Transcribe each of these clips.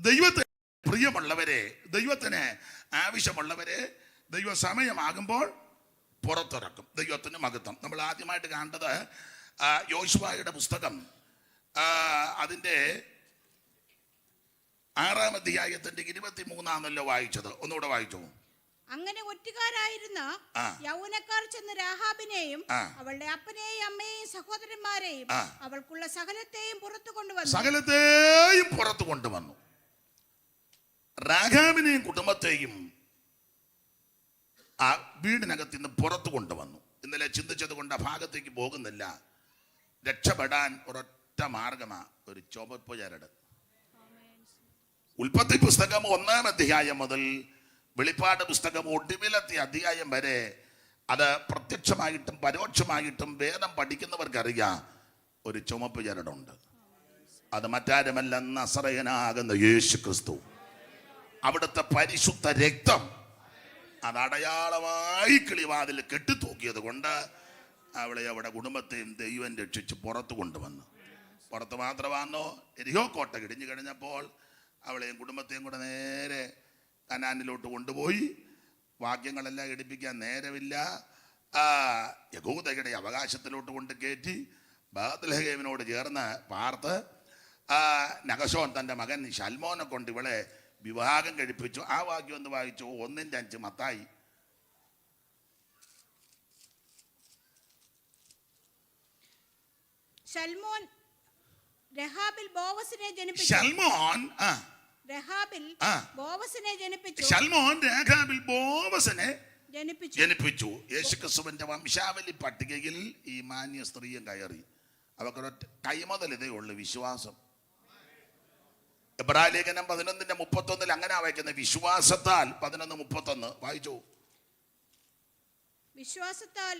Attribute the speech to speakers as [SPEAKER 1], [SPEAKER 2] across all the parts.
[SPEAKER 1] ദൈവത്തെ പ്രിയമുള്ളവരെ, ദൈവത്തിന് ആവശ്യമുള്ളവരെ ദൈവ സമയമാകുമ്പോൾ പുറത്തിറക്കും. ദൈവത്തിന് മഹത്വം. നമ്മൾ ആദ്യമായിട്ട് കണ്ടത് യോശുവയുടെ പുസ്തകം അതിൻ്റെ 6-ാം അധ്യായത്തിന്റെ 23 വായിച്ചത്. ഒന്നുകൂടെ വായിച്ചു.
[SPEAKER 2] അങ്ങനെ ഒറ്റുകാരായിരുന്ന യൗവനക്കാർ ചെന്ന് രാഹാബിനെയും അവളുടെ അപ്പനെയും അമ്മയെയും സഹോദരന്മാരെയും അവൾക്കുള്ള സകലത്തെയും പുറത്തു കൊണ്ടുവന്നു. രാഹാബിനെയും കുടുംബത്തെയും ആ വീടിനകത്ത് നിന്ന് പുറത്തു കൊണ്ടുവന്നു. ഇന്നലെ ചിന്തിച്ചത് കൊണ്ട് ആ ഭാഗത്തേക്ക് പോകുന്നില്ല. രക്ഷപ്പെടാൻ ഒരൊറ്റ മാർഗമാ, ഒരു ചുവപ്പ് ചരട്. ഉൽപ്പത്തി പുസ്തകം 1-ാം അധ്യായം മുതൽ വെളിപ്പാട് പുസ്തകം ഒടുവിലത്തെ അധ്യായം വരെ അത് പ്രത്യക്ഷമായിട്ടും പരോക്ഷമായിട്ടും വേദം പഠിക്കുന്നവർക്കറിയാം ഒരു ചുമപ്പ് ചരടുണ്ട്. അത് മറ്റാരുമല്ല, നസറയനാകുന്ന യേശു ക്രിസ്തു. അവിടുത്തെ പരിശുദ്ധ രക്തം അത് അടയാളമായി കിളിവാതിൽ കെട്ടിത്തൂക്കിയത് കൊണ്ട് അവളെ അവിടെ കുടുംബത്തെയും ദൈവം രക്ഷിച്ച് പുറത്തു കൊണ്ടുവന്നു. പുറത്ത് മാത്രമാണോ, എരിഹോ കോട്ട ഇടിഞ്ഞു കഴിഞ്ഞപ്പോൾ അവളെയും കുടുംബത്തെയും കൂടെ നേരെ കനാനിലോട്ട് കൊണ്ടുപോയി. വാക്യങ്ങളെല്ലാം എടുപ്പിക്കാൻ നേരമില്ല. യഹൂദയുടെ അവകാശത്തിലോട്ട് കൊണ്ട് കയറ്റി ബേത്ലഹേമിനോട് ചേർന്ന് പാർത്ത് നഗശോൻ തൻ്റെ മകൻ ശൽമോനെ കൊണ്ട് ഇവളെ വിവാഹം കഴിപ്പിച്ചു. ആ വാക്യം ഒന്ന് വായിച്ചു. 1:5 മത്തായി. ശൽമോൻ രഹാബിൽ ബോവസിനെ ജനിപ്പിച്ചു.
[SPEAKER 1] ശൽമോൻ രഹാബിൽ ബോവസിനെ ജനിപ്പിച്ചു. യേശുക്രിസ്തുവിന്റെ വംശാവലി പട്ടികയിൽ ഈ മാന്യ സ്ത്രീയും കയറി. അവക്കൊരൊറ്റ കൈമുതൽ ഇതേ ഉള്ളു, വിശ്വാസം. എബ്രായ ലേഖനം 11:31 അങ്ങനെ വായിക്കുന്നത്. വിശ്വാസത്താൽ 11:31 വായിച്ചു.
[SPEAKER 2] വിശ്വാസത്താൽ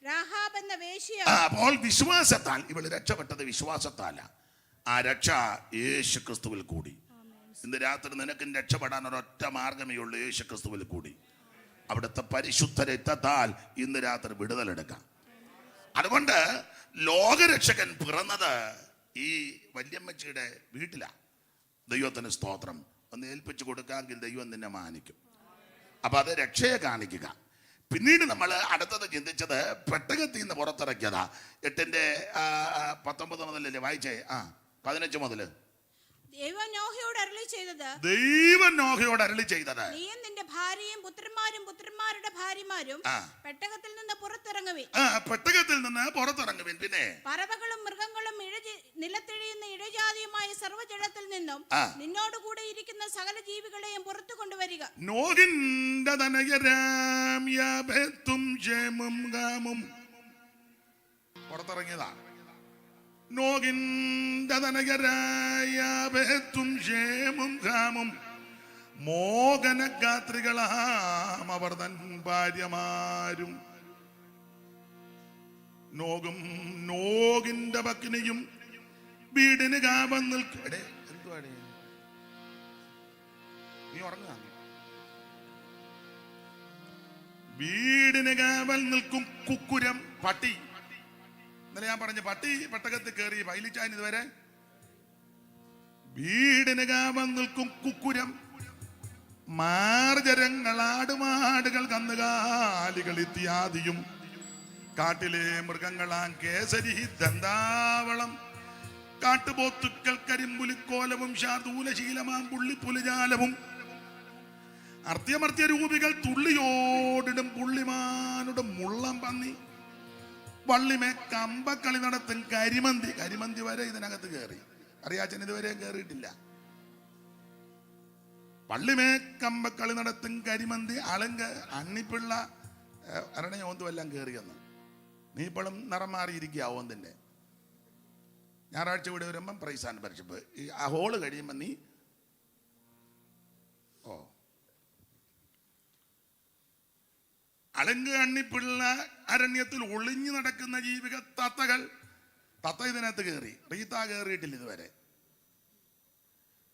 [SPEAKER 2] രാഹാബ് എന്ന വേശ്യ,
[SPEAKER 1] അപ്പോൾ വിശ്വാസത്താൽ ഇവൾ രക്ഷപ്പെട്ടത് വിശ്വാസത്താല. ആ രക്ഷ യേശു ക്രിസ്തുവിൽ കൂടി. ഇന്ന് രാത്രി നിനക്കും രക്ഷപ്പെടാൻ ഒരൊറ്റ മാർഗമേ ഉള്ളൂ, യേശു ക്രിസ്തുവിൽ കൂടി. അവിടുത്തെ പരിശുദ്ധ രക്തത്താൽ ഇന്ന് രാത്രി വിടുതലെടുക്കാം. അതുകൊണ്ട് ലോകരക്ഷകൻ പിറന്നത് ഈ വല്യമ്മച്ചിയുടെ വീട്ടിലാണ്. ദൈവത്തിന് സ്തോത്രം. ഒന്ന് ഏൽപ്പിച്ചു കൊടുക്കാമെങ്കിൽ ദൈവം നിന്നെ മാനിക്കും. അപ്പൊ അത് രക്ഷയെ കാണിക്കുക. പിന്നീട് നമ്മൾ അടുത്തത് ചിന്തിച്ചത് പെട്ടകത്തിൽ നിന്ന് പുറത്തിറക്കിയതാ. 8:19 മുതലല്ലേ വായിച്ചേ? 15 മുതൽ
[SPEAKER 2] ദൈവം നോഹയോട് അരുളി ചെയ്തത്, നീയും നിന്റെ ഭാര്യയും പുത്രന്മാരും പുത്രന്മാരുടെ ഭാര്യമാരും പെട്ടകത്തിൽ നിന്ന് പുറത്തിറങ്ങുവിൻ. പിന്നെ പറവകളും മൃഗങ്ങളും നിലത്തിഴിയുന്ന ഇഴജാതിയുമായ സർവ്വജലത്തിൽ നിന്നും നിന്നോട് കൂടെ ഇരിക്കുന്ന സകല ജീവികളെയും പുറത്തു കൊണ്ടുവരിക.
[SPEAKER 1] നോഹിന്റെ തനയരാം യാബെത്തും ശേമും ഗാമും പുറത്തിറങ്ങിയതാണ്. നോഹിന്റെ തനയരായ യാബെത്തും ശേമും ഗാമും മോഹനഗാത്രികളാം അവർ തൻ ഭാര്യമാരും. നോകിന്റെ പക്കിനിയും വീടിന് കാവൽ നിൽക്കടേ. എന്തുവാടേ നീ ഉറങ്ങുക? വീടിന് കാവൽ നിൽക്കും കുക്കുരം, പട്ടി. ഇന്നലെ ഞാൻ പറഞ്ഞു, പട്ടി പെട്ടകത്തിൽ കയറി പൈലിച്ചാൻ ഇതുവരെ. വീടിന് കാവൽ നിൽക്കും കുക്കുരം, മാർജരങ്ങൾ, ആടുമാടുകൾ, കന്നുകാലികൾ ഇത്യാദിയും, കാട്ടിലെ മൃഗങ്ങളാം കേസരി, ദന്താവളം, കാട്ടുപോത്തുക്കൾ, കരിമ്പുലിക്കോലവും, ശാർദൂലശീലമാം പുള്ളിപ്പുലിജാലവും, അർത്യമർത്യ രൂപികൾ, തുള്ളിയോടിടും പുള്ളിമാനുടെ മുള്ളം പന്നി, വള്ളിമേ കമ്പക്കളി നടത്തും കരിമന്തി. കരിമന്തി വരെ ഇതിനകത്ത് കയറി. അറിയാച്ചൻ ഇതുവരെ കയറിയിട്ടില്ല. പള്ളിമേ കമ്പക്കളി നടത്തും കരിമന്തി, അളങ്ക്, അണ്ണിപ്പിള്ള, അരണയോന്തും എല്ലാം കയറിയെന്ന്. നീ ഇപ്പോഴും നിറം മാറിയിരിക്കുക ഓന്തിൻ്റെ. ഞായറാഴ്ച ഇവിടെ വരുമ്പം പ്രൈസ് ആൻഡ് വർഷിപ്പ്. ഈ ആ ഹോള് കഴിയുമ്പോൾ നീ അളങ്ക്, അണ്ണിപ്പിള്ള, അരണ്യത്തിൽ ഒളിഞ്ഞു നടക്കുന്ന ജീവിക തത്തകൾ. തത്ത ഇതിനകത്ത് കയറി. റീത്ത കയറിയിട്ടില്ല ഇതുവരെ.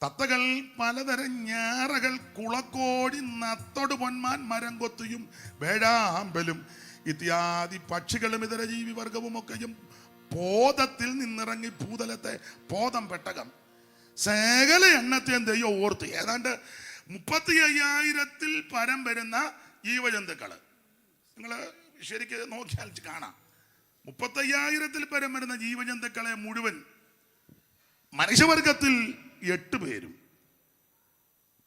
[SPEAKER 1] തത്തകൾ, പലതരം ഞാറകൾ, കുളക്കോടി, നത്തോട്, പൊന്മാൻ, മരം കൊത്തിയും വേഴാമ്പലും ഇത്യാദി പക്ഷികളും ഇതര ജീവിവർഗവും ഒക്കെയും പോതത്തിൽ നിന്നിറങ്ങി ഭൂതലത്തെ, പോതം പെട്ടകം, സകല എണ്ണത്തെയും ദൈവം ഓർത്ത്. ഏതാണ്ട് 35,000-ൽ പരം വരുന്ന ജീവജന്തുക്കള് നിങ്ങൾ ശരിക്ക് നോക്കിയാൽ കാണാം. 35,000-ൽ പരം വരുന്ന ജീവജന്തുക്കളെ മുഴുവൻ മനുഷ്യവർഗത്തിൽ 8 പേരും.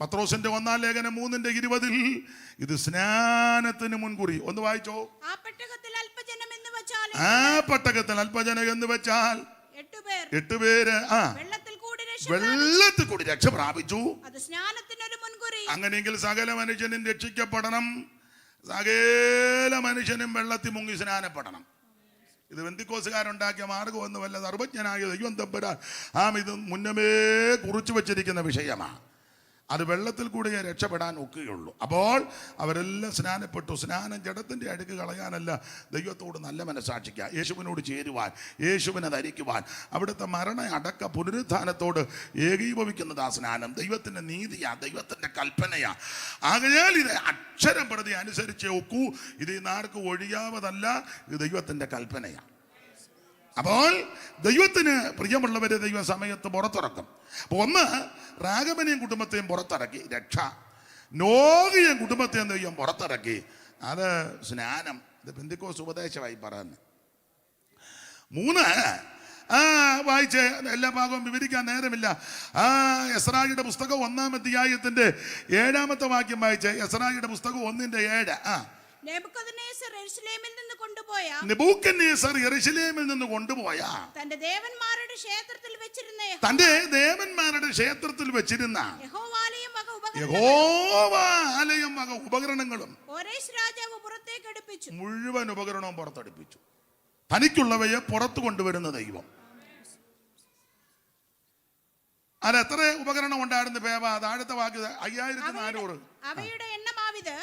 [SPEAKER 1] പത്രോസിന്റെ 1-ാം ലേഖനം 3:20 ഇത് സ്നാനത്തിന് മുൻകുറി. ഒന്ന് വായിച്ചോ.
[SPEAKER 3] ആ പെട്ടകത്തിൽ അല്പജനം എന്ന് വെച്ചാൽ
[SPEAKER 1] 8 പേര് വെള്ളത്തിൽ കൂടി രക്ഷ പ്രാപിച്ചു.
[SPEAKER 3] അത് സ്നാനത്തിനൊരു മുൻകുറി.
[SPEAKER 1] അങ്ങനെയെങ്കിൽ സകല മനുഷ്യനും രക്ഷിക്കപ്പെടണം. സകല മനുഷ്യനും വെള്ളത്തിൽ മുങ്ങി സ്നാനപ്പെടണം. ഇത് പെന്തിക്കോസുകാരുണ്ടാക്കിയ മാർഗമൊന്നുമല്ല. സർവജ്ഞനായ ദൈവം തമ്പുരാൻ ഇത് മുന്നമേ കുറിച്ചു വച്ചിരിക്കുന്ന വിഷയമാണ്. അത് വെള്ളത്തിൽ കൂടി രക്ഷപ്പെടാൻ ഒക്കുകയുള്ളൂ. അപ്പോൾ അവരെല്ലാം സ്നാനപ്പെട്ടു. സ്നാനം ജഡത്തിൻ്റെ അടുക്ക് കളയാനല്ല, ദൈവത്തോട് നല്ല മനസ്സാക്ഷിക്കുക, യേശുവിനോട് ചേരുവാൻ, യേശുവിനെ ധരിക്കുവാൻ, അവിടുത്തെ മരണ അടക്ക പുനരുത്ഥാനത്തോട് ഏകീഭവിക്കുന്നത് ആ സ്നാനം. ദൈവത്തിൻ്റെ നീതിയാ, ദൈവത്തിൻ്റെ കൽപ്പനയാ. ആകയാൽ ഇത് അക്ഷരം പ്രതി അനുസരിച്ച് ഒക്കൂ. ഇത് നാർക്ക് ഒഴിയാവതല്ല, ഇത് ദൈവത്തിൻ്റെ കൽപ്പനയാണ്. അപ്പോൾ ദൈവത്തിന് പ്രിയമുള്ളവരെ ദൈവം സമയത്ത് പുറത്തിറക്കും. അപ്പോൾ ഒന്ന്, രാഘവനെയും കുടുംബത്തെയും പുറത്തിറക്കി രക്ഷ. നോഹിയെയും കുടുംബത്തെയും ദൈവം പുറത്തിറക്കി, അത് സ്നാനം. ഇത് പെന്തിക്കോസ് ഉപദേശമായി പറയുന്നത്. 3 വായിച്ച് എല്ലാ ഭാഗവും വിവരിക്കാൻ നേരമില്ല. എസ്രായിയുടെ പുസ്തകം 1-ാം അധ്യായത്തിന്റെ 7-ാമത്തെ വാക്യം വായിച്ച്. എസ്രായിയുടെ പുസ്തകം 1:7.
[SPEAKER 3] നെബൂഖദ്നേസർ യെരൂശലേമിൽ നിന്ന് കൊണ്ടുപോയ തന്റെ ദേവന്മാരുടെ ക്ഷേത്രത്തിൽ വെച്ചിരുന്ന
[SPEAKER 1] യഹോവാലയം വക ഉപകരണങ്ങളും
[SPEAKER 3] രാജാവ് പുറത്തേക്ക് എടുപ്പിച്ചു.
[SPEAKER 1] മുഴുവൻ ഉപകരണവും പുറത്തെടുപ്പിച്ചു. തനിക്കുള്ളവയെ പുറത്തു കൊണ്ടുവരുന്ന ദൈവം. അത് എത്ര ഉപകരണം ഉണ്ടായിരുന്നു? താഴത്തെ വാക്ക് 5400.
[SPEAKER 3] അവയുടെ എണ്ണമാവിത്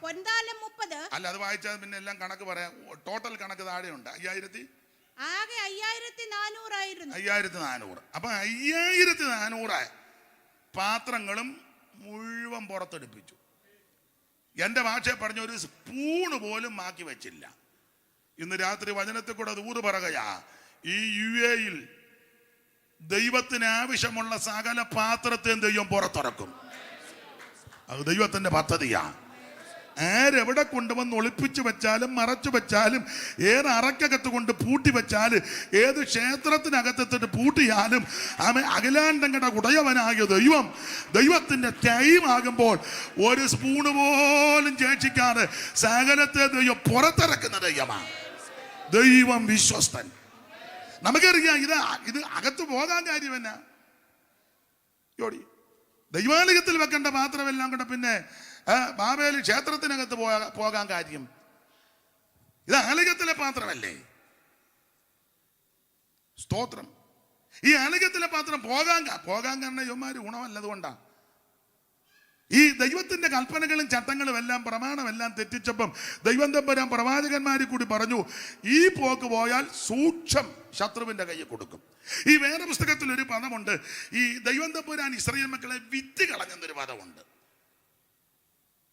[SPEAKER 3] പൊൻതാലം 30.
[SPEAKER 1] അല്ല, അത് വായിച്ചാൽ പിന്നെ എല്ലാം കണക്ക് പറയാം. ടോട്ടൽ കണക്ക് താഴെയുണ്ട്.
[SPEAKER 3] 5400 ആയിരുന്നു.
[SPEAKER 1] 5400. അപ്പൊ 5400 പാത്രങ്ങളും മുഴുവൻ പുറത്തെടുപ്പിച്ചു. എന്റെ ഭാഷയെ പറഞ്ഞ ഒരു സ്പൂണ് പോലും മാക്കി വെച്ചില്ല. ഇന്ന് രാത്രി വചനത്തിൽ കൂടെ ദൂത് പറയുകയാ, ഈ UAE-ൽ ദൈവത്തിന് ആവശ്യമുള്ള സകല പാത്രത്തെയും ദൈവം പുറത്തിറക്കും. അത് ദൈവത്തിന്റെ പദ്ധതിയാ. ആരെവിടെ കൊണ്ടുവന്ന് ഒളിപ്പിച്ചു വെച്ചാലും മറച്ചു വെച്ചാലും, ഏത് അറക്കകത്ത് കൊണ്ട് പൂട്ടി വെച്ചാലും, ഏത് ക്ഷേത്രത്തിനകത്തെത്തിട്ട് പൂട്ടിയാലും, അഖിലാണ്ടങ്ങളുടെ ഉടയവനായ ദൈവത്തിന്റെ ടൈം ആകുമ്പോൾ ഒരു സ്പൂണ് പോലും ചേച്ചിക്കാതെ സകലത്തെ ദൈവം പുറത്തിറക്കുന്ന ദൈവമാണ്. ദൈവം വിശ്വസ്തൻ. നമുക്കറിയാം ഇത് അകത്ത് പോകാൻ കാര്യം എന്നാ? ജോടി ദൈവാലയത്തിൽ വെക്കേണ്ട പാത്രമെല്ലാം കൂടെ പിന്നെ ബാബേൽ ക്ഷേത്രത്തിനകത്ത് പോകാൻ കാര്യം? ഇത് ആലയത്തിലെ പാത്രമല്ലേ? സ്തോത്രം. ഈ ആലയത്തിലെ പാത്രം പോകാൻ കാരണം യവന്മാര് ഗുണമല്ലതുകൊണ്ടാണ്. ഈ ദൈവത്തിന്റെ കൽപ്പനകളും ചട്ടങ്ങളും എല്ലാം പ്രമാണമെല്ലാം തെറ്റിച്ചപ്പം ദൈവം തമ്പുരാൻ പ്രവാചകന്മാരിൽ കൂടി പറഞ്ഞു, ഈ പോക്ക് പോയാൽ സൂക്ഷം ശത്രുവിന്റെ കയ്യിൽ കൊടുക്കും. ഈ വേറെ പുസ്തകത്തിൽ ഒരു പദമുണ്ട്, ഈ ദൈവം തമ്പുരാൻ ഇസ്രായേൽ മക്കളെ വിറ്റ് കളഞ്ഞെന്നൊരു പദമുണ്ട്.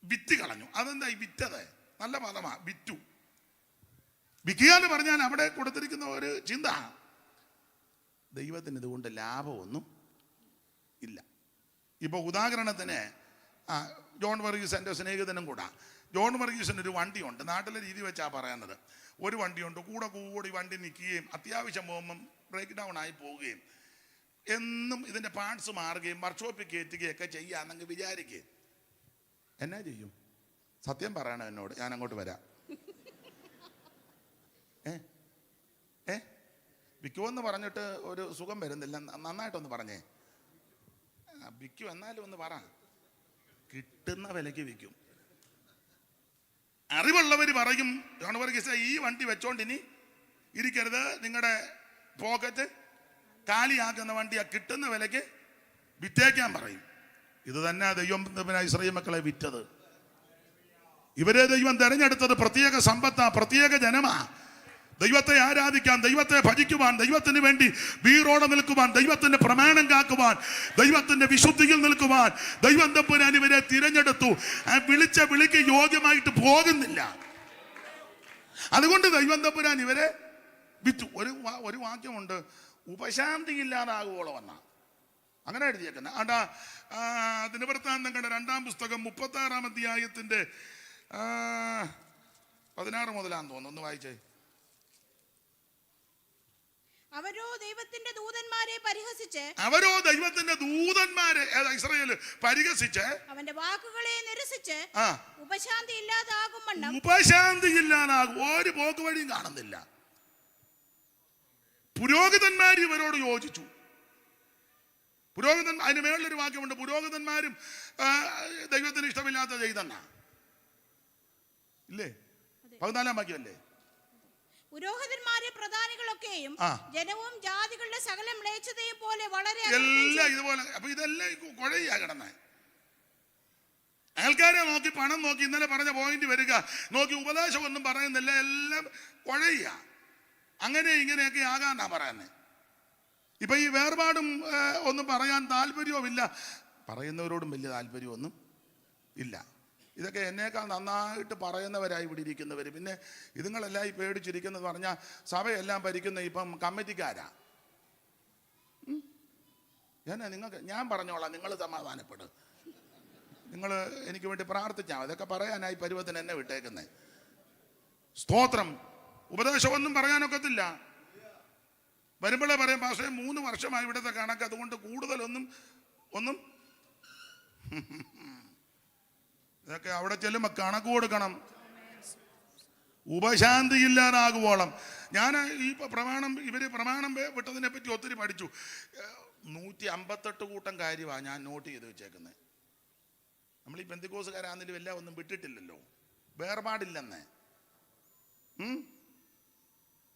[SPEAKER 1] വിറ്റ് കളഞ്ഞു. അതെന്താ ഈ വിറ്റത്? നല്ല പദമാ, വിറ്റു. വിൽക്കുക എന്ന് പറഞ്ഞാൽ അവിടെ കൊടുത്തിരിക്കുന്ന ഒരു ചിന്ത, ദൈവത്തിന് ഇതുകൊണ്ട് ലാഭമൊന്നും ഇല്ല. ഇപ്പൊ ഉദാഹരണത്തിന് ജോൺ വർഗീസ് എൻ്റെ സ്നേഹിതനും കൂടാ. ജോൺ വർഗീസിന് ഒരു വണ്ടിയുണ്ട്. നാട്ടിലെ രീതി വെച്ചാ പറയുന്നത്. ഒരു വണ്ടിയുണ്ട്, കൂടി വണ്ടി നിൽക്കുകയും അത്യാവശ്യം പോകുമ്പം ബ്രേക്ക് ഡൗൺ ആയി പോവുകയും എന്നും ഇതിൻ്റെ പാർട്സ് മാറുകയും വർക്ക്ഷോപ്പിൽ കയറ്റുകയൊക്കെ ചെയ്യാമെന്നങ്ങ് വിചാരിക്കുക. എന്നാ ചെയ്യും? സത്യം പറയണം എന്നോട്, ഞാൻ അങ്ങോട്ട് വരാം. വിൽക്കുമെന്ന് പറഞ്ഞിട്ട് ഒരു സുഖം വരുന്നില്ല. നന്നായിട്ടൊന്ന് പറഞ്ഞേ. വിൽക്കും എന്നാലും ഒന്ന് പറ. കിട്ടുന്ന വിലയ്ക്ക് വിൽക്കും. അറിവുള്ളവർ പറയും, ജോൺ വർഗീസ് ഈ വണ്ടി വെച്ചോണ്ടിനി ഇരിക്കരുത്, നിങ്ങളുടെ പോക്കറ്റ് കാലിയാക്കുന്ന വണ്ടിയാ, കിട്ടുന്ന വിലയ്ക്ക് വിറ്റേക്കാൻ പറയും. ഇത് തന്നെ ദൈവം ഇസ്രായേൽ മക്കളെ വിറ്റത്. ഇവരെ ദൈവം തെരഞ്ഞെടുത്തത് പ്രത്യേക സമ്പത്താ, പ്രത്യേക ജനമാ. ദൈവത്തെ ആരാധിക്കാൻ, ദൈവത്തെ ഭജിക്കുവാൻ, ദൈവത്തിന് വേണ്ടി വീറോടെ നിൽക്കുവാൻ, ദൈവത്തിന്റെ പ്രമാണം കാക്കുവാൻ, ദൈവത്തിന്റെ വിശുദ്ധിയിൽ നിൽക്കുവാൻ ദൈവം തമ്പുരാൻ ഇവരെ തിരഞ്ഞെടുത്തു. വിളിച്ച വിളിക്ക് യോഗ്യമായിട്ട് പോകുന്നില്ല. അതുകൊണ്ട് ദൈവം തമ്പുരാൻ ഇവരെ വിറ്റു. ഒരു വാക്യമുണ്ട്, ഉപശാന്തി ഇല്ലാതാകുവോളം എന്നാ. അങ്ങനെ എഴുതിയേക്കുന്ന ആണ്ടാ ദിനവൃത്താന്തങ്ങളുടെ 2-ാം പുസ്തകം 36-ാം അധ്യായത്തിന്റെ 16 മുതലാന്ന് തോന്നുന്നു. ഒന്ന് വായിച്ചേ.
[SPEAKER 3] അവരോ ദൈവത്തിന്റെ ദൂതന്മാരെ പരിഹസിച്ച്
[SPEAKER 1] ഇസ്രായേല് പരിഹസിച്ച്
[SPEAKER 3] അവന്റെ വാക്കുകളെ നിരസിച്ച് ഉപശാന്തി
[SPEAKER 1] ഇല്ലാതാകും. ഒരു പോക്ക് വഴിയും കാണുന്നില്ല. പുരോഹിതന്മാർ ഇവരോട് യോജിച്ചു. പുരോഹിതൻ, അതിന് മേളിലൊരു വാക്യമുണ്ട്, പുരോഹിതന്മാരും ദൈവത്തിന് ഇഷ്ടമില്ലാത്ത ചെയ്തെന്ന ഇല്ലേ? 14-ാം വാക്യമല്ലേ?
[SPEAKER 3] പുരോഹിതന്മാരെ പ്രധാനികളൊക്കെയും ജനവും ജാതികളുടെ സകല മ്ലേച്ഛതയെ പോലെ വളരെ
[SPEAKER 1] എല്ലാം ഇതുപോലെ. അപ്പൊ ഇതെല്ലാം കുഴയാ കിടന്നേ. ആൾക്കാരെ നോക്കി, പണം നോക്കി, ഇന്നലെ പറഞ്ഞ പോയിന്റ് വരിക നോക്കി, ഉപദേശം ഒന്നും പറയുന്നില്ല, എല്ലാം കുഴയ. അങ്ങനെ ഇങ്ങനെയൊക്കെ ആകാന്നാ പറയുന്നത്. ഇപ്പൊ ഈ വേർപാടും ഒന്നും പറയാൻ താല്പര്യവുമില്ല, പറയുന്നവരോടും വലിയ താല്പര്യമൊന്നും ഇല്ല. ഇതൊക്കെ എന്നേക്കാൾ നന്നായിട്ട് പറയുന്നവരായി ഇവിടെ ഇരിക്കുന്നവർ. പിന്നെ ഇതുങ്ങളെല്ലാം ഈ പേടിച്ചിരിക്കുന്നത് പറഞ്ഞാൽ സഭയെല്ലാം ഭരിക്കുന്ന ഇപ്പം കമ്മിറ്റിക്കാരാ. ഞാൻ പറഞ്ഞോളാം, നിങ്ങൾ സമാധാനപ്പെടും, നിങ്ങൾ എനിക്ക് വേണ്ടി പ്രാർത്ഥിച്ചാൽ മതി. ഇതൊക്കെ പറയാനായി പരുവത്തിന് എന്നെ വിട്ടേക്കുന്നത്. സ്തോത്രം. ഉപദേശമൊന്നും പറയാനൊക്കത്തില്ല. വരുമ്പോഴേ പറയാം, പക്ഷേ 3 വർഷമായി ഇവിടുത്തെ കണക്ക്, അതുകൊണ്ട് കൂടുതലൊന്നും ഇതൊക്കെ അവിടെ ചെല്ലുമ്പോൾ കണക്ക് കൊടുക്കണം. ഉപശാന്തി ഇല്ലാതാകുവോളം. ഞാൻ ഈ ഇവര് പ്രമാണം വിട്ടതിനെ പറ്റി ഒത്തിരി പഠിച്ചു. 158 കൂട്ടം കാര്യമാണ് ഞാൻ നോട്ട് ചെയ്ത് വെച്ചേക്കുന്നത്. നമ്മൾ ഈ പെന്തിക്കോസുകാരാണെങ്കിലും എല്ലാം ഒന്നും വിട്ടിട്ടില്ലല്ലോ, വേർപാടില്ലെന്നേ.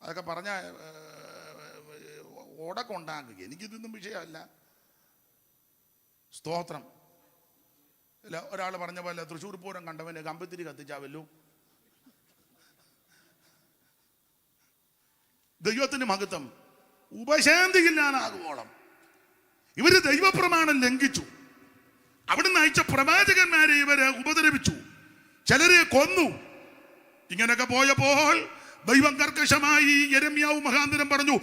[SPEAKER 1] അതൊക്കെ പറഞ്ഞ ഓടക്കൊണ്ടാകുക. എനിക്കിതൊന്നും വിഷയമല്ല. സ്തോത്രം. ഇല്ല, ഒരാൾ പറഞ്ഞ പോലെ തൃശ്ശൂർ പൂരം കണ്ടവന് കമ്പിത്തിരി കത്തിച്ചാവല്ലോ. ദൈവത്തിന് മഹത്വം. ഉപശാന്തി ഇല്ലാതാകുവോളം ഇവര് ദൈവപ്രമാണം ലംഘിച്ചു. അവിടുന്ന് അയച്ച പ്രവാചകന്മാരെ ഇവര് ഉപദ്രവിച്ചു, ചിലരെ കൊന്നു. ഇങ്ങനെയൊക്കെ പോയപ്പോൾ ദൈവം കർക്കശമായി യെരമ്യാവ് മുഖാന്തരം പറഞ്ഞു,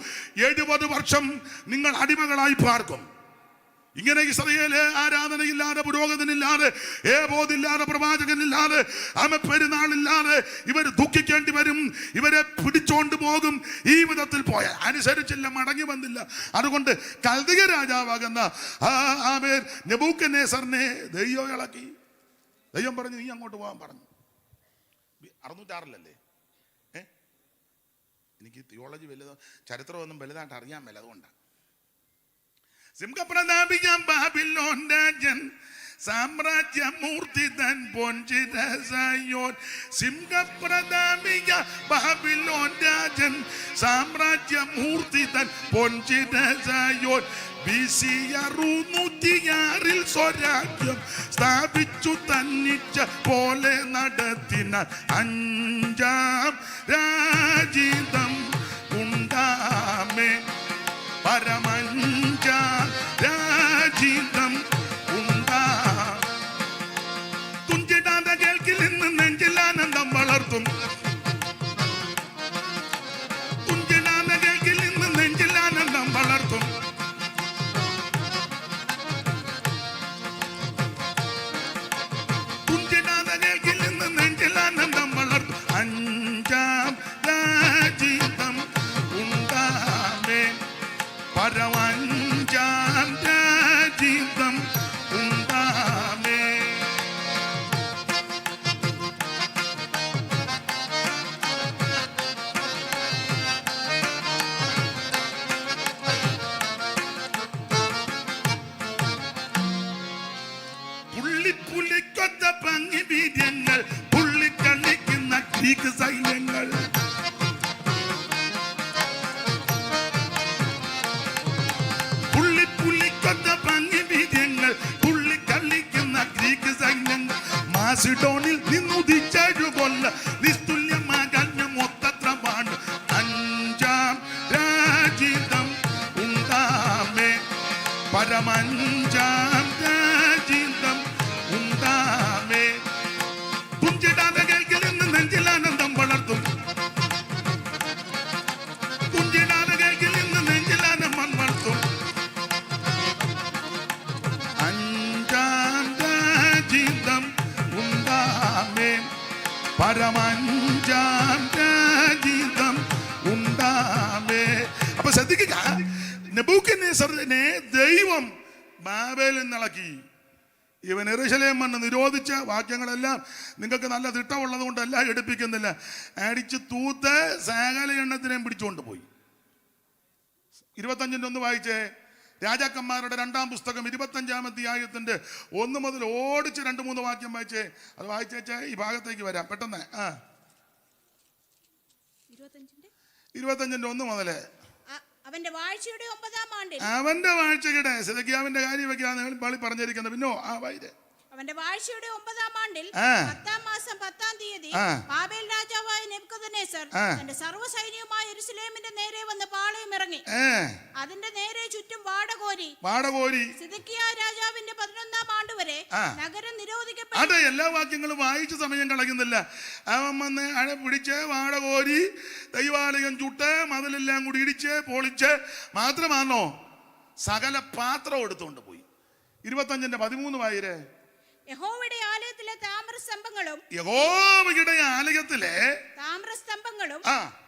[SPEAKER 1] 70 വർഷം നിങ്ങൾ അടിമകളായി പാർക്കും. ഇങ്ങനെ ഇസ്രായേല് ആരാധനയില്ലാതെ, പുരോഹിതനില്ലാതെ, ഏബോദില്ലാതെ, പ്രവാചകനില്ലാതെ, പെരുന്നാളില്ലാതെ ഇവർ ദുഃഖിക്കേണ്ടി വരും. ഇവരെ പിടിച്ചോണ്ട് പോകും. ഈ വിധത്തിൽ പോയാൽ അനുസരിച്ചില്ല, മടങ്ങി വന്നില്ല. അതുകൊണ്ട് കൽദിയ രാജാവാകുന്ന നെബൂഖദ്നേസറിനെ ദൈവം ഇളക്കി. ദൈവം പറഞ്ഞു, നീ അങ്ങോട്ട് പോകാൻ പറഞ്ഞു. 606 എനിക്ക് തിയോളജി വലുതോ ചരിത്രമൊന്നും വലുതായിട്ട് അറിയാൻ മേല, അതുകൊണ്ടാണ്. സിംഹപ്രതാപിയാം ബാബിലോൺ രാജൻ സാമ്രാജ്യമൂർത്തി തൻ പൊൻചിരസയോൻ. സിംഹപ്രതാപിയ ബാബിലോൺ രാജൻ സാമ്രാജ്യമൂർത്തി തൻ പൊൻചിരസയോൻ. BC 606 സ്വരാജ്യം സ്ഥാപിച്ചു തന്നിച്ച പോലെ നടത്തിന 5-ാം രാജിതം ഉണ്ടാമേ. പരമഞ്ചാം രാജിതം ഉണ്ടാ. തുഞ്ചിടാതെ കേൾക്കിൽ നിന്ന് നെഞ്ചിലാനന്ദം വളർത്തും. തുഞ്ചിടാതെ കേൾക്കിൽ നിന്ന് നെഞ്ചിലാനന്ദം വളർത്തും. തുഞ്ചിടാതെ കേൾക്കിൽ നിന്ന് നെഞ്ചിലാനന്ദം വളർത്തും. 5-ാം രാജിതം ഉണ്ടാമേ. പരമഞ്ചാം രാജിതം ഉണ്ടാമേ. പുള്ളിക്കൊത്ത ഭംഗി വീര്യങ്ങൾ, പുള്ളിക്കളിക്കുന്ന ഗ്രീക്ക് സൈന്യങ്ങൾ. പുള്ളിക്കൊത്ത ഭംഗി വീര്യങ്ങൾ, പുള്ളിക്കളിക്കുന്ന ഗ്രീക്ക് സൈന്യങ്ങൾ. മാസിഡോണിൽ നിന്നുദിച്ചഴുകൊല്ല നിസ്തുല്യമാകഞ്ഞ മൊത്തത്രമാണ്. 5-ാം രാജിതം ഉണ്ടാമേ. പരമഞ്ചാം രാജിതം ഉണ്ടാമേ. തുഞ്ചിടാതെ കേൾക്കിൽ നിന്ന് നെഞ്ചിലാനന്ദം വളർത്തും. തുഞ്ചിടാതെ കേൾക്കിൽ നിന്ന് നെഞ്ചിലാനന്ദം വളർത്തും. പരമഞ്ചാം രാജിതം ഉണ്ടാവേ. അപ്പൊ ശ്രദ്ധിക്കുക, നെബൂഖദ്നേസറിനെ ദൈവം ബാബേലിൽ നിന്നിളക്കി. ഇവൻ യെരൂശലേം മണ്ണ് നിരോധിച്ച വാക്യങ്ങളെല്ലാം നിങ്ങൾക്ക് നല്ല തിട്ടമുള്ളത് കൊണ്ടല്ല എടുപ്പിക്കുന്നില്ല. അടിച്ച് തൂത്ത് സകല എണ്ണത്തിനെയും പിടിച്ചുകൊണ്ട് പോയി. 25 ഒന്ന് വായിച്ചേ. രാജാക്കന്മാരുടെ 2-ാം പുസ്തകം 25-ാം അധ്യായത്തിന്റെ 1 മുതൽ ഓടിച്ച് 2-3 വാക്യം വായിച്ചേ. അത് വായിച്ചേച്ചേ ഈ ഭാഗത്തേക്ക് വരാം പെട്ടെന്ന്. 25-ന്റെ 1 മുതല്.
[SPEAKER 3] അവന്റെ വാഴ്ചയുടെ 9-ാം ആണ്ടിൽ,
[SPEAKER 1] അവന്റെ വാഴ്ചയുടെ സിദെക്കീയാവിന്റെ കാര്യം വെക്കാൻ പറഞ്ഞിരിക്കുന്നത്. പിന്നോ
[SPEAKER 3] അവന്റെ വാഴ്ചയുടെ 9-ാം ആണ്ടിൽ 10-ാം മാസം 10-ാം തീയതി ബാബേൽ രാജാവായ നെബൂഖദ്നേസർ തന്റെ സർവ്വസൈന്യവുമായി യെരൂശലേമിന്റെ നേരെ വന്ന് പാളയം ഇറങ്ങി. അതിന്റെ നേരെ ചുറ്റും വാടകോരി സിദെക്കീയാ രാജാവിന്റെ 11-ാം ആണ്ട് വരെ നഗരം നിരോധിക്കപ്പെട്ടു.
[SPEAKER 1] എല്ലാ വാക്യങ്ങളും വായിച്ച സമയം കളയുന്നില്ല. അവൻ വന്ന് പിടിച്ച് വാടകോരി ദൈവാലയം ചുട്ട് മതിലെല്ലാം കൂടി ഇടിച്ച് പൊളിച്ച് മാത്രമാണോ സകല പാത്രം എടുത്തുകൊണ്ട് പോയി. 25-ന്റെ 13 വായിരേ.
[SPEAKER 3] യഹോവയുടെ ആലയത്തിലെ താമ്രസ്തംഭങ്ങളും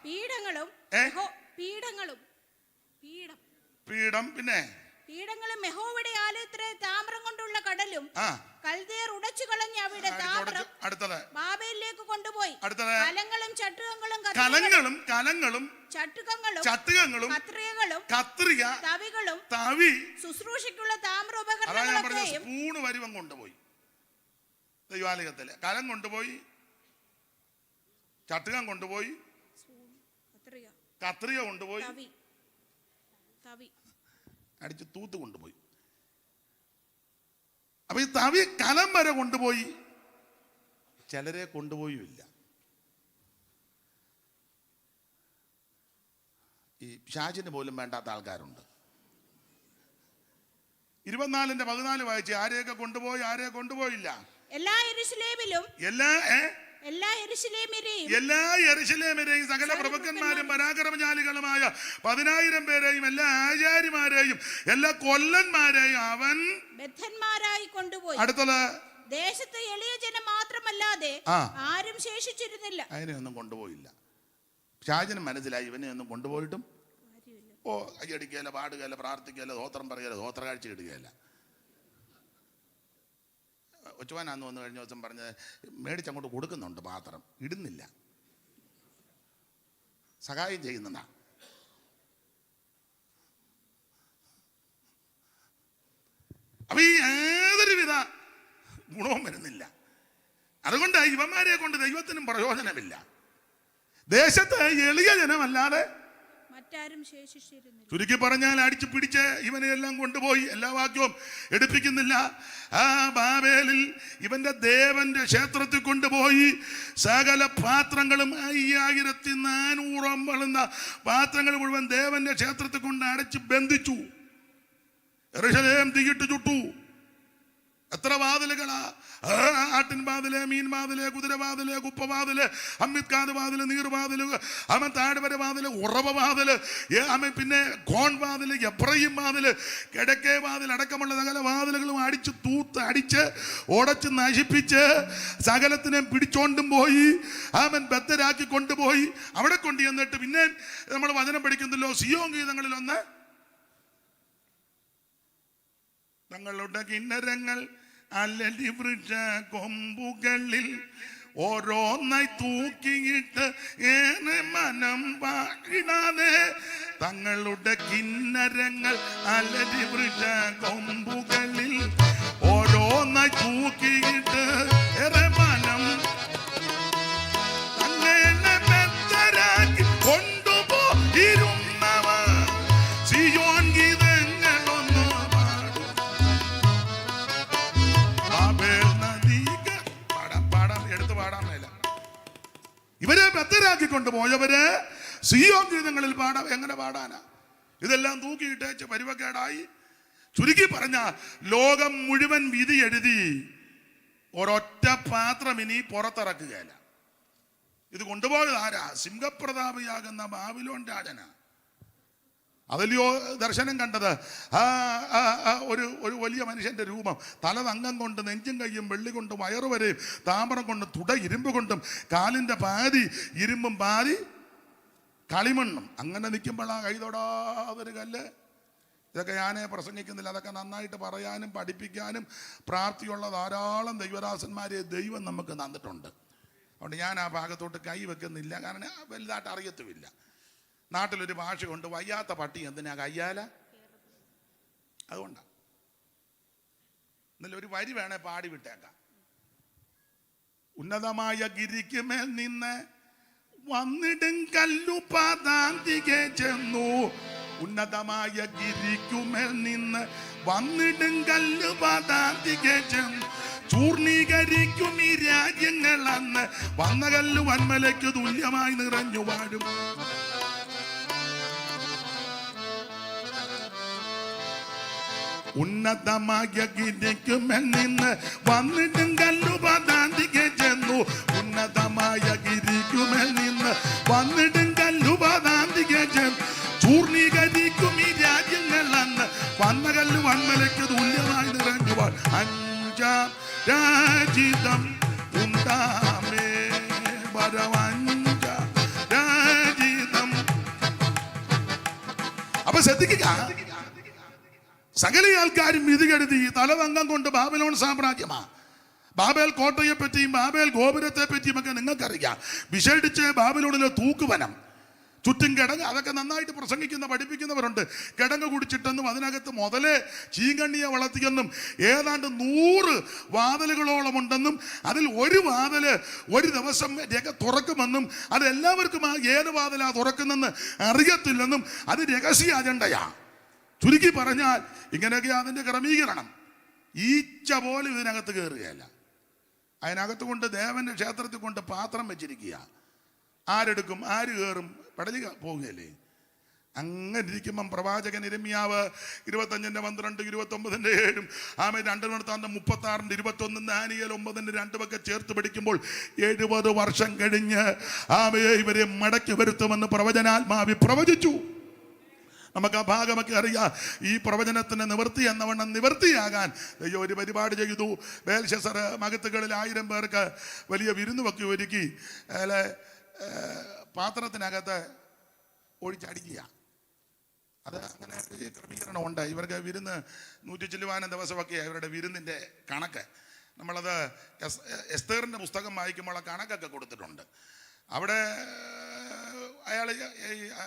[SPEAKER 3] പീഠങ്ങളും പീഠങ്ങളും യഹോവയുടെ ആലയത്തിലെ താമ്രം കൊണ്ടുള്ള കടലും കൽദയർ ഉടച്ചു കളഞ്ഞ് അവിടെ താമ്രം ബാബേലിലേക്ക് കൊണ്ടുപോയി. കലങ്ങളും ചട്ടുകങ്ങളും കത്രികകളും തവി ശുശ്രൂഷയ്ക്കുള്ള താമ്ര ഉപകരണങ്ങളൊക്കെയും
[SPEAKER 1] സ്പൂണ് വരിവം കൊണ്ടുപോയി. ദൈവാലയത്തില് കലം കൊണ്ടുപോയി, ചട്ടുകം കൊണ്ടുപോയി, കത്രിക കൊണ്ടുപോയി, അടിച്ച് തൂത്ത് കൊണ്ടുപോയി. അപ്പൊ ഈ തവി കലം വരെ കൊണ്ടുപോയി. ചിലരെ കൊണ്ടുപോയില്ല. ഈ ഷാജിന് പോലും വേണ്ടാത്ത ആൾക്കാരുണ്ട്. 24-ന്റെ 14 വായിച്ച്. ആരെയൊക്കെ കൊണ്ടുപോയി, ആരെയൊക്കെ കൊണ്ടുപോയില്ല.
[SPEAKER 3] എല്ലാ യെരൂശലേമിലും
[SPEAKER 1] എല്ലാ യെരൂശലേമിലെയും സകല പ്രഭുക്കന്മാരും പരാക്രമശാലികളുമായ 10,000 പേരെയും എല്ലാ ആചാര്യമാരെയും എല്ലാ കൊല്ലന്മാരെയും അവൻ
[SPEAKER 3] ബദ്ധന്മാരായി കൊണ്ടുപോയി.
[SPEAKER 1] അടുത്തത്
[SPEAKER 3] ദേശത്ത് എളിയ ജനം മാത്രമല്ലാതെ ആരും ശേഷിച്ചിരുന്നില്ല.
[SPEAKER 1] അതിനെയൊന്നും കൊണ്ടുപോയില്ല. ഷാജിന് മനസ്സിലായി ഇവനെ ഒന്നും കൊണ്ടുപോയിട്ടും കൈയടിക്കുകയല്ല, പാടുകയല്ല, പ്രാർത്ഥിക്കുകയല്ല, സ്തോത്രം പറയുകയല്ല, സ്തോത്ര കാഴ്ച ഇടുകയല്ല. ഒച്ചുവാനാന്ന് വന്നു കഴിഞ്ഞ ദിവസം പറഞ്ഞത് മേടിച്ചങ്ങോട്ട് കൊടുക്കുന്നുണ്ട്, പാത്രം ഇടുന്നില്ല, സഹായം ചെയ്യുന്നതാ. അപ്പൊ ഈ ഏതൊരുവിധ ഗുണവും വരുന്നില്ല. അതുകൊണ്ട് ഇവന്മാരെ കൊണ്ട് ദൈവത്തിനും പ്രയോജനമില്ല. ദേശത്ത് എളിയ ജനമല്ലാതെ
[SPEAKER 3] മറ്റാരും ശേഷിച്ചിരുന്നില്ല.
[SPEAKER 1] ചുരുക്കി പറഞ്ഞാൽ അടിച്ചു പിടിച്ച് ഇവനെയെല്ലാം കൊണ്ടുപോയി. എല്ലാ വാക്യവും എടുപ്പിക്കുന്നില്ല. ആ ബാബേലിൽ ഇവന്റെ ദേവന്റെ ക്ഷേത്രത്തിൽ കൊണ്ടുപോയി സകല പാത്രങ്ങളും 5400 വരുന്ന പാത്രങ്ങൾ മുഴുവൻ ദേവന്റെ ക്ഷേത്രത്തിൽ കൊണ്ട് അടച്ച് ബന്ധിച്ചു. യെരൂശലേം തീയിട്ട് ചുട്ടു. എത്ര വാതിലുകളാ! ആട്ടിൻ വാതില്, മീൻ വാതില്, കുതിരവാതില്, കുപ്പവാതില്, അമ്മിത്കാത് വാതില്, നീർവാതില്, അവൻ താഴ്വര വാതില്, ഉറവ വാതില്, പിന്നെ കോൺ വാതില്, എബ്രഹിം വാതില്, കിഴക്കേ വാതിൽ അടക്കമുള്ള സകല വാതിലുകളും അടിച്ച് തൂത്ത് അടിച്ച് ഉടച്ച് നശിപ്പിച്ച് സകലത്തിനെ പിടിച്ചോണ്ടും പോയി. അവൻ ബദ്ധരാക്കി കൊണ്ടുപോയി. അവിടെ കൊണ്ട് ചെന്നിട്ട് പിന്നെ നമ്മൾ വചനം പഠിക്കുന്നല്ലോ, സിയോൻ ഗീതങ്ങളിലൊന്ന്, തങ്ങളുടെ കിന്നരങ്ങൾ അലരി വൃക്ഷ കൊമ്പുകളിൽ ഓരോന്നായി തൂക്കിയിട്ട് ഏറെ മനം പാടിടാതെ തങ്ങളുടെ കിന്നരങ്ങൾ അലരി വൃക്ഷ കൊമ്പുകളിൽ ഓരോന്നായി തൂക്കിയിട്ട് ഏറെ മനം അങ്ങനെ ബദ്ധരാക്കി കൊണ്ടുപോയിരുന്നവ സിയോൻ ഗീതങ്ങളൊന്നു പാടും. എടുത്ത് പാടാൻ മേല. ഇവരെ ബദ്ധരാക്കി കൊണ്ടുപോയവര് സിയോൻ ഗീതങ്ങളിൽ പാടാം. എങ്ങനെ പാടാനാ? ഇതെല്ലാം തൂക്കിയിട്ടേച്ച് പരിവക്കേടായി. ചുരുക്കി പറഞ്ഞ ലോകം മുഴുവൻ വിധി എഴുതി ഒരൊറ്റ പാത്രം ഇനി പുറത്തിറക്കുകയല്ല. ഇത് കൊണ്ടുപോയത് ആരാ? സിംഹപ്രതാപിയാകുന്ന ബാബിലോൺ രാജന. അതല്ലയോ ദർശനം കണ്ടത്. ഒരു വലിയ മനുഷ്യന്റെ രൂപം, തലതങ്കം കൊണ്ട് നെഞ്ചും കയ്യും വെള്ളി കൊണ്ടും വയറുവരെയും താമ്രം കൊണ്ടും തുട ഇരുമ്പ് കൊണ്ടും കാലിന്റെ പാതി ഇരുമ്പും പാതി കളിമണ്ണും. അങ്ങനെ നിൽക്കുമ്പോൾ ആ കൈ തൊടാതൊരു കല്ല്. ഇതൊക്കെ ഞാൻ പ്രസംഗിക്കുന്നില്ല, അതൊക്കെ നന്നായിട്ട് പറയാനും പഠിപ്പിക്കാനും പ്രാപ്തിയുള്ള ധാരാളം ദൈവദാസന്മാരെ ദൈവം നമുക്ക് തന്നിട്ടുണ്ട്. അതുകൊണ്ട് ഞാൻ ആ ഭാഗത്തോട്ട് കൈ വെക്കുന്നില്ല, കാരണം വലുതായിട്ട് അറിയത്തുമില്ല. നാട്ടിലൊരു ഭാഷയുണ്ട്, വയ്യാത്ത പട്ടി എന്തിനാ കയ്യാല. അതുകൊണ്ടാണ്. എന്നല്ല ഒരു വരി വേണേ പാടി വിട്ടേക്കാം. ഉന്നതമായ ഗിരിക്ക് മേൽ നിന്ന് വന്നിടും കല്ലു പാതാന്തികെ ചെന്നു. ഉന്നതമായ ഗിരിക്കുമേൽ നിന്ന് വന്നിടും കല്ലു പാതാന്തികെ ചെന്നു. ചൂർണീകരിക്കും ഈ രാജ്യങ്ങൾ അന്ന് വന്ന കല്ലു വന്മലയ്ക്ക് തുല്യമായി നിറഞ്ഞു വാഴും. ഉന്നതമായ ഗിരിക്കുമേൽ നിന്ന് വന്നിട്ടും കല്ലു പാതാന്തികെ ചെന്നു. ഉന്നതമായ ഗിരിക്കുമേൽ നിന്ന് വന്നിട്ടും കല്ലു പാതാന്തികെ ചെന്നു. ചൂർണീകരിക്കും ഈ രാജ്യങ്ങൾ അന്ന് വന്ന കല്ലു വന്മലയ്ക്ക് തുല്യമായി നിറഞ്ഞു വാഴും. അഞ്ചാം രാജിതം ഉണ്ടാമേ വരവഞ്ച രാജിതം. അപ്പൊ ശ്രദ്ധിക്കുക, സകല ആൾക്കാരും വിധി കരുതി തലതങ്കം കൊണ്ട് ബാബിലോൺ സാമ്രാജ്യമാ. ബാബേൽ കോട്ടയെ പറ്റിയും ബാബേൽ ഗോപുരത്തെ പറ്റിയും ഒക്കെ നിങ്ങൾക്കറിയാം. വിശേഷിച്ച് ബാബിലോണിലെ തൂക്കുവനം, ചുറ്റും കിടങ്ങ്, അതൊക്കെ നന്നായിട്ട് പ്രസംഗിക്കുന്ന പഠിപ്പിക്കുന്നവരുണ്ട്. കിടങ്ങ് കുടിച്ചിട്ടെന്നും അതിനകത്ത് മുതലേ ചീങ്കണ്ണിയെ വളർത്തിയെന്നും ഏതാണ്ട് 100 വാതിലുകളോളം ഉണ്ടെന്നും അതിൽ ഒരു വാതില് ഒരു ദിവസം തുറക്കുമെന്നും അത് എല്ലാവർക്കും ഏത് വാതിലാ തുറക്കുന്നെന്ന് അറിയത്തില്ലെന്നും അത് രഹസ്യ അജണ്ടയാ. ചുരുക്കി പറഞ്ഞാൽ ഇങ്ങനെയൊക്കെ അതിൻ്റെ ക്രമീകരണം. ഈച്ച പോലും ഇതിനകത്ത് കയറുകയല്ല. അതിനകത്ത് കൊണ്ട് ദേവന്റെ ക്ഷേത്രത്തിൽ കൊണ്ട് പാത്രം വെച്ചിരിക്കുക. ആരെടുക്കും, ആര് കയറും, പടലി പോവുകയല്ലേ. അങ്ങനെ ഇരിക്കുമ്പം പ്രവാചകൻ ഇരമ്യാവ് 25:12, 29:7, ആമേ 2 36, 21, ദാനിയേൽ 9:2 ഒക്കെ ചേർത്ത് പഠിക്കുമ്പോൾ 70 വർഷം കഴിഞ്ഞ് ആമേ ഇവരെ മടക്കി വരുത്തുമെന്ന് പ്രവചനാത്മാവി പ്രവചിച്ചു. നമുക്ക് ആ ഭാഗമൊക്കെ അറിയാം. ഈ പ്രവചനത്തിന് നിവൃത്തി എന്നവണ്ണം നിവൃത്തിയാകാൻ ഒരു പരിപാടി ചെയ്തു. ബേൽശസ്സർ മകത്തുകളിൽ 1000 പേർക്ക് വലിയ വിരുന്നുവൊക്കെ ഒരുക്കി പാത്രത്തിനകത്ത് ഒഴിച്ചടിക്കുക. അത് അങ്ങനെ ക്രമീകരണമുണ്ട്. ഇവർക്ക് വിരുന്ന് 100 ചില്ലുവാനം ദിവസമൊക്കെയാണ് ഇവരുടെ വിരുന്നിൻ്റെ കണക്ക്. നമ്മളത് എസ്തേറിൻ്റെ പുസ്തകം വായിക്കുമ്പോൾ ആ കണക്കൊക്കെ കൊടുത്തിട്ടുണ്ട്. അവിടെ അയാൾ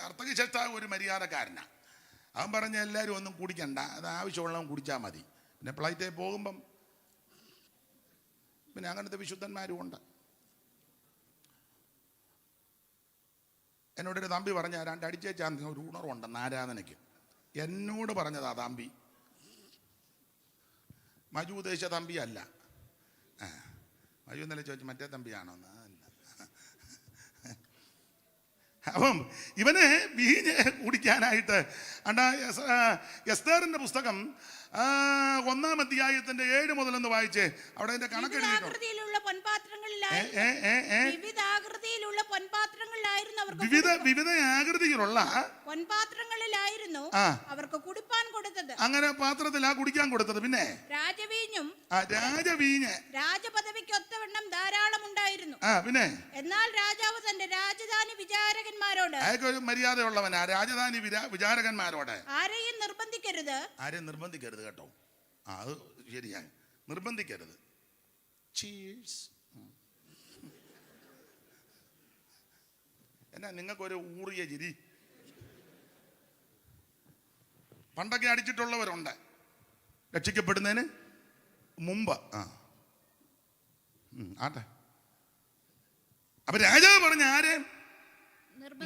[SPEAKER 1] അർത്ഥകശേഷ ഒരു മര്യാദക്കാരനാണ്. അവൻ പറഞ്ഞ എല്ലാവരും ഒന്നും കുടിക്കണ്ട, അത് ആവശ്യമുള്ളവൻ കുടിച്ചാൽ മതി. പിന്നെ ഫ്ലൈറ്റിൽ പോകുമ്പം പിന്നെ അങ്ങനത്തെ വിശുദ്ധന്മാരും ഉണ്ട്. എന്നോടൊരു തമ്പി പറഞ്ഞ 2 അടിച്ചേച്ചാൽ ഒരു ഉണർവുണ്ടെന്ന് ആരാധനയ്ക്ക്. എന്നോട് പറഞ്ഞതാ തമ്പി, മജു ഉദ്ദേശിച്ച തമ്പി അല്ല. മജു എന്നല്ലേ ചോദിച്ചു, മറ്റേ തമ്പിയാണോ എന്ന്. അപ്പം ഇവന് വീഞ്ഞ് കുടിക്കാനായിട്ട് എസ്തേറിന്റെ പുസ്തകം 1-ാം അധ്യായത്തിന്റെ 7 മുതൽ ഒന്ന് വായിച്ചേ. അവിടെ അതിന്റെ കണക്ക് വിവിധ ആകൃതിയിലുള്ള
[SPEAKER 3] പൊൻപാത്രങ്ങളിലായിരുന്നു അവർക്ക് കുടിപ്പാൻ കൊടുത്തത്.
[SPEAKER 1] അങ്ങനെ പാത്രത്തിലാ കുടിക്കാൻ കൊടുത്തത്. പിന്നെ
[SPEAKER 3] രാജവീഞ്ഞും
[SPEAKER 1] രാജപദവിക്ക്
[SPEAKER 3] ഒത്തവണ്ണം ധാരാളം ഉണ്ടായിരുന്നു.
[SPEAKER 1] പിന്നെ
[SPEAKER 3] എന്നാൽ രാജാവ് തന്റെ രാജധാനി വിചാരകന്മാരോട്,
[SPEAKER 1] ഒരു മര്യാദയുള്ളവനാ, രാജധാനി വിചാരകന്മാരോട് ആരെയും നിർബന്ധിക്കരുത് കേട്ടോ. അത് ശരിയാണ്, നിർബന്ധിക്കരുത്. എന്നാ നിങ്ങൾക്കൊരു ഊറിയ ചിരി. പണ്ടൊക്കെ അടിച്ചിട്ടുള്ളവരുണ്ട് രക്ഷിക്കപ്പെടുന്നതിന് മുമ്പ്. ആട്ടെ. അപ്പൊ രാജാവ് പറഞ്ഞ ആരെയും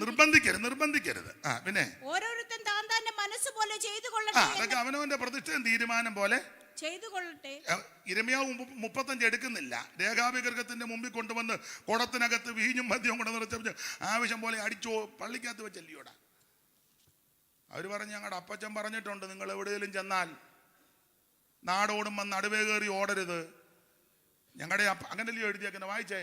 [SPEAKER 1] നിർബന്ധിക്കരുത്. പിന്നെ
[SPEAKER 3] ഓരോരുത്തൻ താൻ തന്റെ മനസ്സുപോലെ ചെയ്തു കൊള്ളട്ടെ.
[SPEAKER 1] അതൊക്കെ അവനവന്റെ പ്രതിഷ്ഠയും തീരുമാനം പോലെ
[SPEAKER 3] ചെയ്തു കൊള്ളട്ടെ.
[SPEAKER 1] ഇരമ്യാവ് 35 എടുക്കുന്നില്ല. രേഖാഭിഗർഗത്തിന്റെ മുമ്പിൽ കൊണ്ടുവന്ന് കുടത്തിനകത്ത് വീഞ്ഞും മദ്യവും കൂടെ നിറച്ച് ആവശ്യം പോലെ അടിച്ചോ പള്ളിക്കകത്ത് വെച്ചല്ലിയോടാ. അവർ പറഞ്ഞ് ഞങ്ങളുടെ അപ്പച്ചൻ പറഞ്ഞിട്ടുണ്ട്, നിങ്ങൾ എവിടെയെങ്കിലും ചെന്നാൽ നാടോടും വന്ന് നടുവേ കയറി ഓടരുത്. ഞങ്ങളുടെ അങ്ങനല്ലയോ എഴുതിയേക്കുന്നത്, വായിച്ചേ.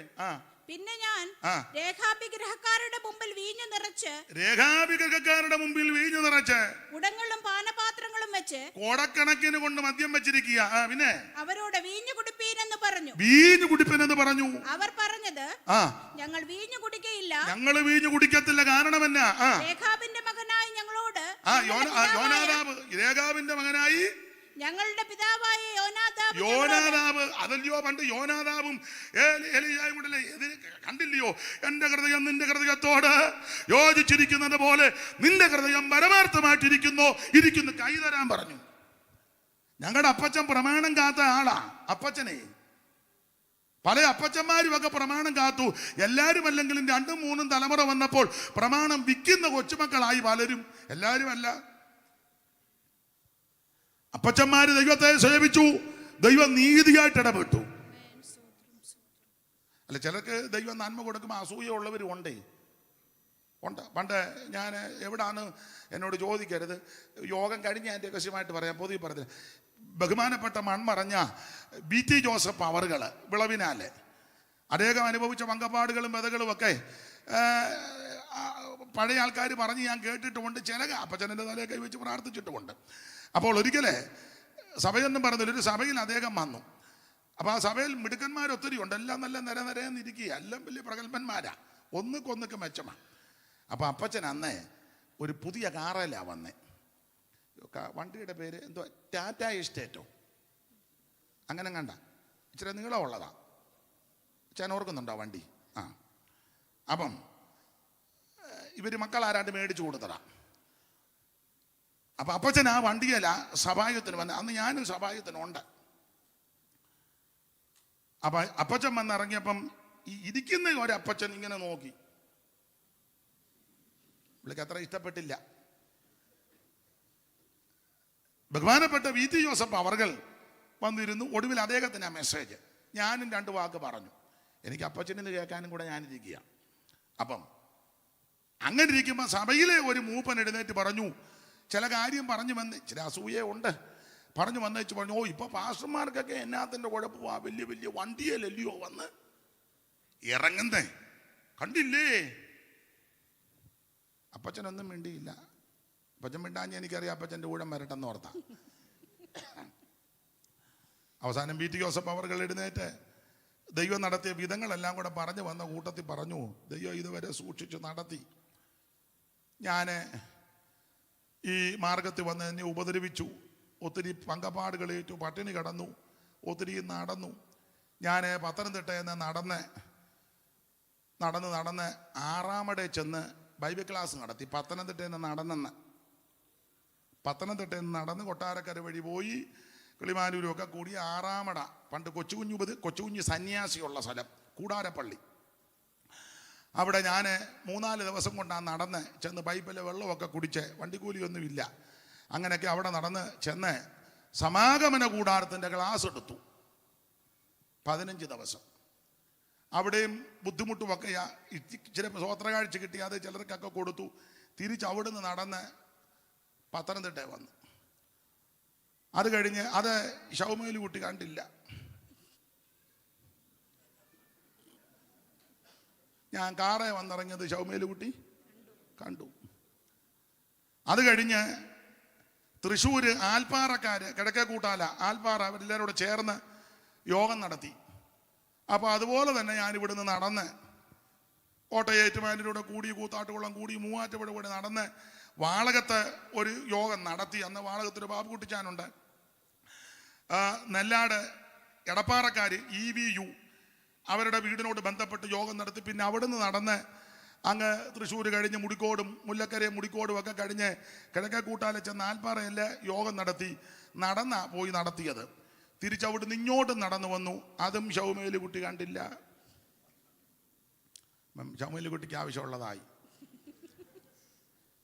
[SPEAKER 3] പിന്നെ ഞാൻ
[SPEAKER 1] ആ.
[SPEAKER 3] രേഖാഭിഗ്രഹക്കാരുടെ മുമ്പിൽ വീഞ്ഞു നിറച്ച്
[SPEAKER 1] രേഖാഭിഗ്രഹക്കാരുടെ മുമ്പിൽ വീഞ്ഞു നിറച്ച്
[SPEAKER 3] കുടങ്ങളും പാനപാത്രങ്ങളും വെച്ച്
[SPEAKER 1] കോടക്കണക്കിന് കൊണ്ട് മദ്യം വെച്ചിരിക്കുക. പിന്നെ
[SPEAKER 3] അവരോട് വീഞ്ഞു കുടിപ്പീനെന്ന് പറഞ്ഞു.
[SPEAKER 1] വീഞ്ഞു കുടിപ്പിനെന്ന് പറഞ്ഞു.
[SPEAKER 3] അവർ പറഞ്ഞത്,
[SPEAKER 1] ആ,
[SPEAKER 3] ഞങ്ങൾ വീഞ്ഞു കുടിക്കയില്ല.
[SPEAKER 1] ഞങ്ങൾ വീഞ്ഞു കുടിക്കത്തില്ല. കാരണം എന്നാ?
[SPEAKER 3] രേഖാബിന്റെ മകനായി ഞങ്ങളോട്
[SPEAKER 1] രേഖാബിന്റെ മകനായി
[SPEAKER 3] ഞങ്ങളുടെ പിതാവായ
[SPEAKER 1] യോനാദാബ്, അതല്ലയോ പണ്ട് യോനാദാബും എലീയായും കൂടെ കണ്ടില്ലയോ? എന്റെ ഹൃദയം നിന്റെ ഹൃദയത്തോട് യോജിച്ചിരിക്കുന്നത് പോലെ നിന്റെ ഹൃദയം പരമാർത്ഥമായിട്ടിരിക്കുന്നു കൈ തരാൻ പറഞ്ഞു. ഞങ്ങളുടെ അപ്പച്ചൻ പ്രമാണം കാത്ത ആളാ. അപ്പച്ചനെ പല അപ്പച്ചന്മാരും ഒക്കെ പ്രമാണം കാത്തു. എല്ലാവരും അല്ലെങ്കിലും 2-3 തലമുറ വന്നപ്പോൾ പ്രമാണം വിൽക്കുന്ന കൊച്ചുമക്കളായി പലരും. എല്ലാവരും അല്ല. അപ്പച്ചന്മാര് ദൈവത്തെ സേവിച്ചു, ദൈവം നീതിയായിട്ട് ഇടപെട്ടു. അല്ല, ചിലർക്ക് ദൈവം നന്മ കൊടുക്കുമ്പോൾ അസൂയ ഉള്ളവരും ഉണ്ട്. പണ്ട് ഞാൻ എവിടാന്ന് എന്നോട് ചോദിക്കരുത്, യോഗം കഴിഞ്ഞ് ഞാൻ രഹസ്യമായിട്ട് പറയാം, പൊതുവെ പറഞ്ഞത്. ബഹുമാനപ്പെട്ട മൺമറഞ്ഞ BT ജോസഫ് അവറുകൾ വിളവിനാല് അദ്ദേഹം അനുഭവിച്ച പങ്കപ്പാടുകളും വ്യതകളും ഒക്കെ പഴയ ആൾക്കാർ പറഞ്ഞ് ഞാൻ കേട്ടിട്ടുമുണ്ട്. ചില അപ്പച്ചൻ്റെ തലയെ കൈവച്ച് പ്രാർത്ഥിച്ചിട്ടുമുണ്ട്. അപ്പോൾ ഒരിക്കലേ സഭയൊന്നും പറഞ്ഞില്ല, ഒരു സഭയിൽ അദ്ദേഹം വന്നു. അപ്പോൾ ആ സഭയിൽ മിടുക്കന്മാരൊത്തിരി ഉണ്ട്. എല്ലാം നല്ല നിരനിരന്നിരിക്കുക, എല്ലാം വലിയ പ്രഗത്ഭന്മാരാ, ഒന്നുക്കൊന്നൊക്കെ മെച്ചമാണ്. അപ്പോൾ അപ്പച്ചൻ അന്നേ ഒരു പുതിയ കാറിലാണ് വന്നേ. വണ്ടിയുടെ പേര് എന്തോ ടാറ്റ എസ്റ്റേറ്റോ അങ്ങനെ കണ്ട, ഇച്ചിരി നീളമുള്ളതാ. ഞാൻ ഓർക്കുന്നുണ്ടോ വണ്ടി? ആ, അപ്പം ഇവർ മക്കളാരാണ്ട് മേടിച്ചു കൊടുത്തതാ. അപ്പം അപ്പച്ചൻ ആ വണ്ടിയല്ല സഭായത്തിന് വന്ന്, അന്ന് ഞാനും സഭായത്തിനുണ്ട്. അപ്പം അപ്പച്ചൻ വന്നിറങ്ങിയപ്പം ഈ ഇരിക്കുന്ന ഒരപ്പച്ചൻ ഇങ്ങനെ നോക്കി. പുള്ളിക്ക് അത്ര ഇഷ്ടപ്പെട്ടില്ല. ബഹുമാനപ്പെട്ട VT ജോസഫ് അവർകൾ വന്നിരുന്നു. ഒടുവിൽ അദ്ദേഹത്തിന് ആ മെസ്സേജ് ഞാനും 2 വാക്ക് പറഞ്ഞു. എനിക്ക് അപ്പച്ചനിന്ന് കേൾക്കാനും കൂടെ ഞാനിരിക്കുക. അപ്പം അങ്ങനെ ഇരിക്കുമ്പോൾ സഭയിലെ ഒരു മൂപ്പൻ എഴുന്നേറ്റ് പറഞ്ഞു, ചില കാര്യം പറഞ്ഞു വന്ന്, ചില അസൂയ ഉണ്ട്, പറഞ്ഞു വന്നേച്ച് പറഞ്ഞു, ഓ ഇപ്പൊ പാസ്റ്റർമാർക്കൊക്കെ എന്നാത്തിൻ്റെ കുഴപ്പമാ, വലിയ വലിയ വണ്ടിയല്ലല്ലയോ വന്ന് ഇറങ്ങുന്നേ കണ്ടില്ലേ? അപ്പച്ചനൊന്നും മിണ്ടിയില്ല. അപ്പച്ചൻ മിണ്ടാഞ്ഞ് എനിക്കറിയാം അപ്പച്ചൻ്റെ ഊഴം വരട്ടെന്ന് ഓർത്താ. അവസാനം VT ജോസഫ് അവർകൾ എഴുന്നേറ്റ് ദൈവം നടത്തിയ വിധങ്ങളെല്ലാം കൂടെ പറഞ്ഞു വന്ന കൂട്ടത്തിൽ പറഞ്ഞു, ദൈവം ഇതുവരെ സൂക്ഷിച്ചു നടത്തി. ഞാൻ ഈ മാർഗത്തിൽ വന്ന് എന്നെ ഉപദ്രവിച്ചു, ഒത്തിരി പങ്കപ്പാടുകളേറ്റു, പട്ടിണി കിടന്നു, ഒത്തിരി നടന്നു. ഞാൻ പത്തനംതിട്ടയിൽ നിന്ന് നടന്ന് 6 ചെന്ന് ബൈബിൾ ക്ലാസ് നടത്തി. പത്തനംതിട്ടയിൽ നിന്ന് നടന്ന് കൊട്ടാരക്കര വഴി പോയി കിളിമാനൂരൊക്കെ കൂടി 6 പണ്ട് കൊച്ചുകുഞ്ഞ് സന്യാസിയുള്ള സ്ഥലം കൂടാരപ്പള്ളി. അവിടെ ഞാൻ 3-4 ദിവസം കൊണ്ടാണ് നടന്ന് ചെന്ന് പൈപ്പിലെ വെള്ളമൊക്കെ കുടിച്ച്, വണ്ടിക്കൂലിയൊന്നുമില്ല. അങ്ങനെയൊക്കെ അവിടെ നടന്ന് ചെന്ന് സമാഗമന കൂടാരത്തിൻ്റെ ക്ലാസ് എടുത്തു 15 ദിവസം. അവിടെയും ബുദ്ധിമുട്ടുമൊക്കെ ചില സ്വോത്രകാഴ്ച കിട്ടി, അത് ചിലർക്കൊക്കെ കൊടുത്തു. തിരിച്ച് അവിടുന്ന് നടന്ന് പത്തനംതിട്ട വന്നു. അത് കഴിഞ്ഞ് അത് ഷൗമേലി കുട്ടി കണ്ടില്ല. ഞാൻ കാറേ വന്നിറങ്ങിയത് ഷൗമേലി കുട്ടി കണ്ടു. അത് കഴിഞ്ഞ് തൃശ്ശൂർ ആൽപ്പാറക്കാര്, കിഴക്കേക്കൂട്ടാല ആൽപ്പാറ, അവരെല്ലാവരും കൂടെ ചേർന്ന് യോഗം നടത്തി. അപ്പോൾ അതുപോലെ തന്നെ ഞാൻ ഇവിടുന്ന് നടന്ന് കോട്ടയേറ്റുമാനിലൂടെ കൂടി, കൂത്താട്ടുകുളം കൂടി, മൂവാറ്റുപുഴ കൂടി നടന്ന് വാളകത്ത് ഒരു യോഗം നടത്തി. അന്ന് വാളകത്തൊരു ബാബുക്കുട്ടിച്ചാനുണ്ട്. നെല്ലാട് എടപ്പാറക്കാർ EVU അവരുടെ വീടിനോട് ബന്ധപ്പെട്ട് യോഗം നടത്തി. പിന്നെ അവിടുന്ന് നടന്ന് അങ്ങ് തൃശ്ശൂർ കഴിഞ്ഞ് മുടിക്കോടും മുല്ലക്കരയും മുടിക്കോടും ഒക്കെ കഴിഞ്ഞ് കിഴക്കേക്കൂട്ടാല ചെന്ന് ആൽപ്പാറയല്ല യോഗം നടത്തി. പോയി നടത്തിയത്. തിരിച്ചവിടുന്ന് ഇങ്ങോട്ടും നടന്നു വന്നു. അതും ഷൗമേലി കുട്ടി കണ്ടില്ല. ഷൗമേലി കുട്ടിക്ക് ആവശ്യമുള്ളതായി.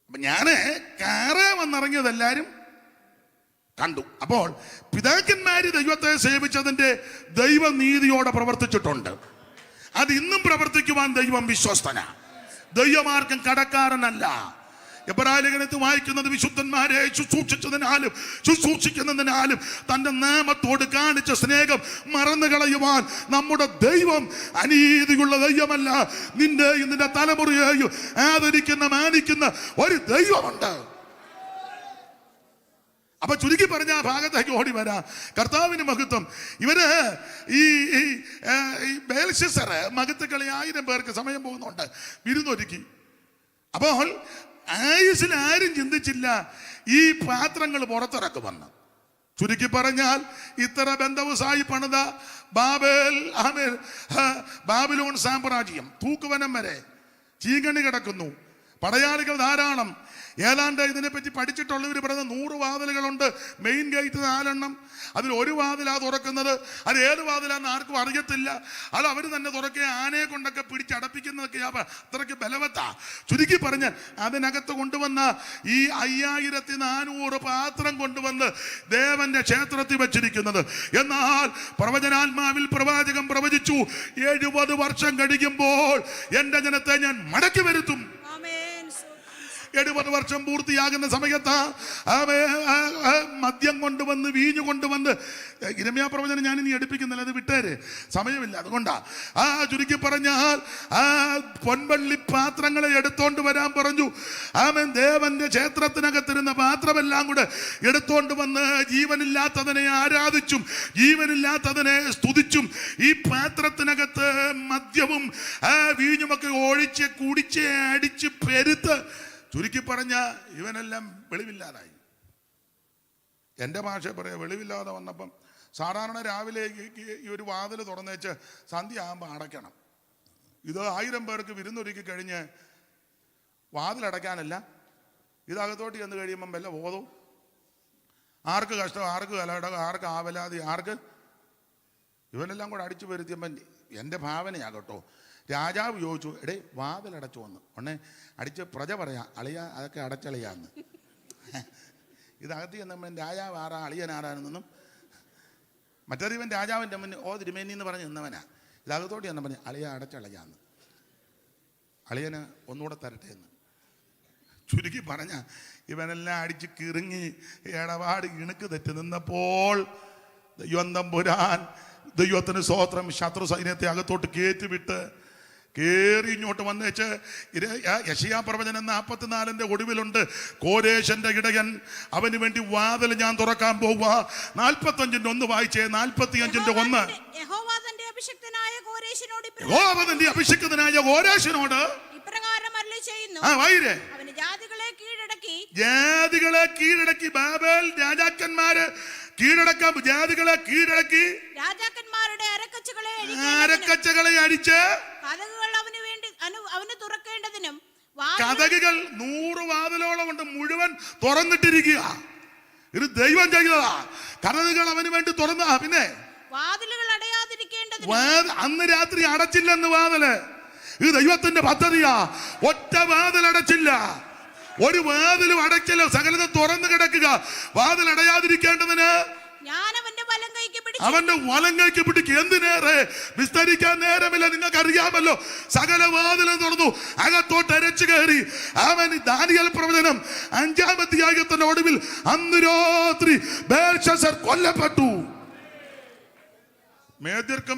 [SPEAKER 1] അപ്പൊ ഞാന് കാറേ വന്നിറങ്ങിയതെല്ലാരും കണ്ടു. അപ്പോൾ പിതാക്കന്മാര് ദൈവത്തെ സേവിച്ചതിന്റെ ദൈവനീതിയോടെ പ്രവർത്തിച്ചിട്ടുണ്ട്. അത് ഇന്നും പ്രവർത്തിക്കുവാൻ ദൈവം വിശ്വസ്തനാ. ദൈവമാർക്കും കടക്കാരനല്ല. എബ്രായ ലേഖനത്തിൽ വായിക്കുന്നത് വിശുദ്ധന്മാരെ ശുശ്രൂഷിച്ചതിനാലും ശുശ്രൂഷിക്കുന്നതിനാലും തന്റെ നാമത്തോട് കാണിച്ച സ്നേഹം മറന്നു കളയുവാൻ നമ്മുടെ ദൈവം അനീതിയുള്ള ദൈവമല്ല. നിന്റെയും നിന്റെ തലമുറയെയും ആദരിക്കുന്ന മാനിക്കുന്ന ഒരു ദൈവമുണ്ട്. അപ്പൊ ചുരുക്കി പറഞ്ഞ ആ ഭാഗത്തേക്ക് ഓടി വരാം. കർത്താവിന് മഹത്വം. ഇവര് ഈ ബേൽശസ്സർ മഹത്വക്കളി 1000 പേർക്ക് സമയം പോകുന്നുണ്ട് വിരുന്നൊരുക്കി. അപ്പോൾ ആയുസിൽ ആരും ചിന്തിച്ചില്ല ഈ പാത്രങ്ങൾ പുറത്തിറക്കുമെന്ന്. ചുരുക്കി പറഞ്ഞാൽ ഇത്ര ബന്ധവുസായി പണിത ബാബിലോൺ സാമ്രാജ്യം തൂക്കുവനം വരെ ചീങ്കണി കിടക്കുന്നു. പടയാളികൾ ധാരാളം. ഏതാണ്ട് ഇതിനെപ്പറ്റി പഠിച്ചിട്ടുള്ളവർ പറയുന്നത് 100 വാതിലുകളുണ്ട്. മെയിൻ ഗേറ്റ് 4 എണ്ണം. അതിൽ ഒരു വാതിലാ തുറക്കുന്നത്. അത് ഏത് വാതിലാന്ന് ആർക്കും അറിയത്തില്ല. അത് അവർ തന്നെ തുറക്കുക. ആനയെ കൊണ്ടൊക്കെ പിടിച്ചടപ്പിക്കുന്നതൊക്കെ അത്രയ്ക്ക് ബലവത്താ. ചുരുക്കി പറഞ്ഞ് അതിനകത്ത് കൊണ്ടുവന്ന ഈ 5400 പാത്രം കൊണ്ടുവന്ന് ദേവന്റെ ക്ഷേത്രത്തിൽ വെച്ചിരിക്കുന്നത്. എന്നാൽ പ്രവചനാത്മാവിൽ പ്രവാചകൻ പ്രവചിച്ചു, 70 വർഷം കഴിയുമ്പോൾ എന്റെ ജനത്തെ ഞാൻ മടക്കി വരുത്തും. 70 വർഷം പൂർത്തിയാകുന്ന സമയത്ത് മദ്യം കൊണ്ടുവന്ന് വീഞ്ഞു കൊണ്ടുവന്ന് ഇരമ്യാ പ്രവചനം ഞാൻ ഇനി എടുപ്പിക്കുന്നില്ല, അത് വിട്ടേര്, സമയമില്ല. അതുകൊണ്ടാ ചുരുക്കി പറഞ്ഞാൽ പൊൻവള്ളി പാത്രങ്ങളെ എടുത്തോണ്ട് വരാൻ പറഞ്ഞു. ദേവന്റെ ക്ഷേത്രത്തിനകത്തിരുന്ന പാത്രമെല്ലാം കൂടെ എടുത്തോണ്ട് വന്ന് ജീവനില്ലാത്തതിനെ ആരാധിച്ചും ജീവനില്ലാത്തതിനെ സ്തുതിച്ചും ഈ പാത്രത്തിനകത്ത് മദ്യവും വീഞ്ഞുമൊക്കെ ഒഴിച്ച് കുടിച്ച് അടിച്ച് പെരുത്ത് ചുരുക്കി പറഞ്ഞ ഇവനെല്ലാം വെളിവില്ലാതായി. എൻ്റെ ഭാഷ പറയാം, വെളിവില്ലാതെ വന്നപ്പം സാധാരണ രാവിലെ ഈ ഒരു വാതിൽ തുറന്നേച്ച് സന്ധ്യ ആകുമ്പോൾ അടയ്ക്കണം. ഇത് 1000 പേർക്ക് വിരുന്നൊരുക്കി കഴിഞ്ഞ് വാതിലടയ്ക്കാനല്ല, ഇതകത്തോട്ട് ചെന്ന് കഴിയുമ്പം വല്ല ബോധവും. ആർക്ക് കഷ്ടം, ആർക്ക് കലടം, ആർക്ക് ആവലാതി, ആർക്ക് ഇവനെല്ലാം കൂടെ അടിച്ചു വരുത്തിയപ്പം എൻ്റെ ഭാവനയാകട്ടോ. രാജാവ് ചോദിച്ചു, എടേ വാതിലടച്ചു വന്ന് ഉടനെ അടിച്ച് പ്രജ പറയാ, അളിയ അതൊക്കെ അടച്ചളിയാന്ന്. ഇതകത്ത് ചെന്നപ്പോൾ രാജാവ് ആരാ അളിയൻ ആരാണെന്നും മറ്റേത് ഇവൻ രാജാവിൻ്റെ മുന്നിൽ തിരുമേനി എന്ന് പറഞ്ഞ് നിന്നവനാ. ഇതകത്തോട്ട് ചെന്ന പറഞ്ഞ് അളിയ അടച്ചളിയാന്ന്, അളിയന് ഒന്നുകൂടെ തരട്ടെ എന്ന്. ചുരുക്കി പറഞ്ഞ ഇവനെല്ലാം അടിച്ച് കിറുങ്ങി ഇടപാട് ഇണുക്ക് തെറ്റി നിന്നപ്പോൾ ദൈവം തമ്പുരാൻ, ദൈവത്തിന് സ്തോത്രം, ശത്രു സൈന്യത്തെ അകത്തോട്ട് കയറ്റിവിട്ട് കേറി ഇങ്ങോട്ട് വന്നേച്ച് യെശയ്യാ പ്രവചനം 44 ഒടുവിലുണ്ട്. കോരേശന്റെ ഇടയൻ, അവന് വേണ്ടി വാതിൽ ഞാൻ തുറക്കാൻ പോവുക. 45 1 വായിച്ചേ. 45 1. യഹോവ തന്റെ അഭിഷിക്തനായ കോരേശിനോട് ഇപ്രകാരം അരുളിച്ചെയ്യുന്നു, അവന് ജാതികളെ കീഴടക്കി ബാബേൽ രാജാക്കന്മാര് കീഴടക്കാം. ജാതികളെ കീഴടക്കി രാജാക്കന്മാരുടെ അരക്കച്ചകളെ അടിച്ച് കതകുകൾ അവന് തുറക്കേണ്ടതിനും കതകുകൾ 100 വാതിലോളം കൊണ്ട് മുഴുവൻ തുറന്നിട്ടിരിക്കുക. ഇത് ദൈവം ചെയ്തതാ. കതകുകൾ അവന് വേണ്ടി തുറന്ന. പിന്നെ വാതിലുകൾ അടയാതിരിക്കേണ്ടതിന് അന്ന് രാത്രി അടച്ചില്ലെന്ന് വാതില്. ഇത് ദൈവത്തിന്റെ പദ്ധതിയാ. ഒറ്റ വാതിൽ അടച്ചില്ല, ഒരു വാതിലും അടച്ചില്ല, സകലത തുറന്നു കിടക്കുക. വാതിൽ അടയാതിരിക്കേണ്ടതിന് അവന്റെ വലം കൈക്ക് പിടിക്കുക. എന്തിനേറെ വിസ്തരിക്കാൻ നേരമില്ല, നിങ്ങൾക്ക് അറിയാമല്ലോ. സകല വാതിലും തുറന്നു, അകത്തോട്ട് അരച്ചു കയറി. അവൻ ദാനിയേൽ പ്രവചനം 5-ാം അധ്യായത്തിന്റെ ഒടുവിൽ അന്ന് രാത്രി ബേൽശസ്സർ കൊല്ലപ്പെട്ടു. മേദ്യർക്കും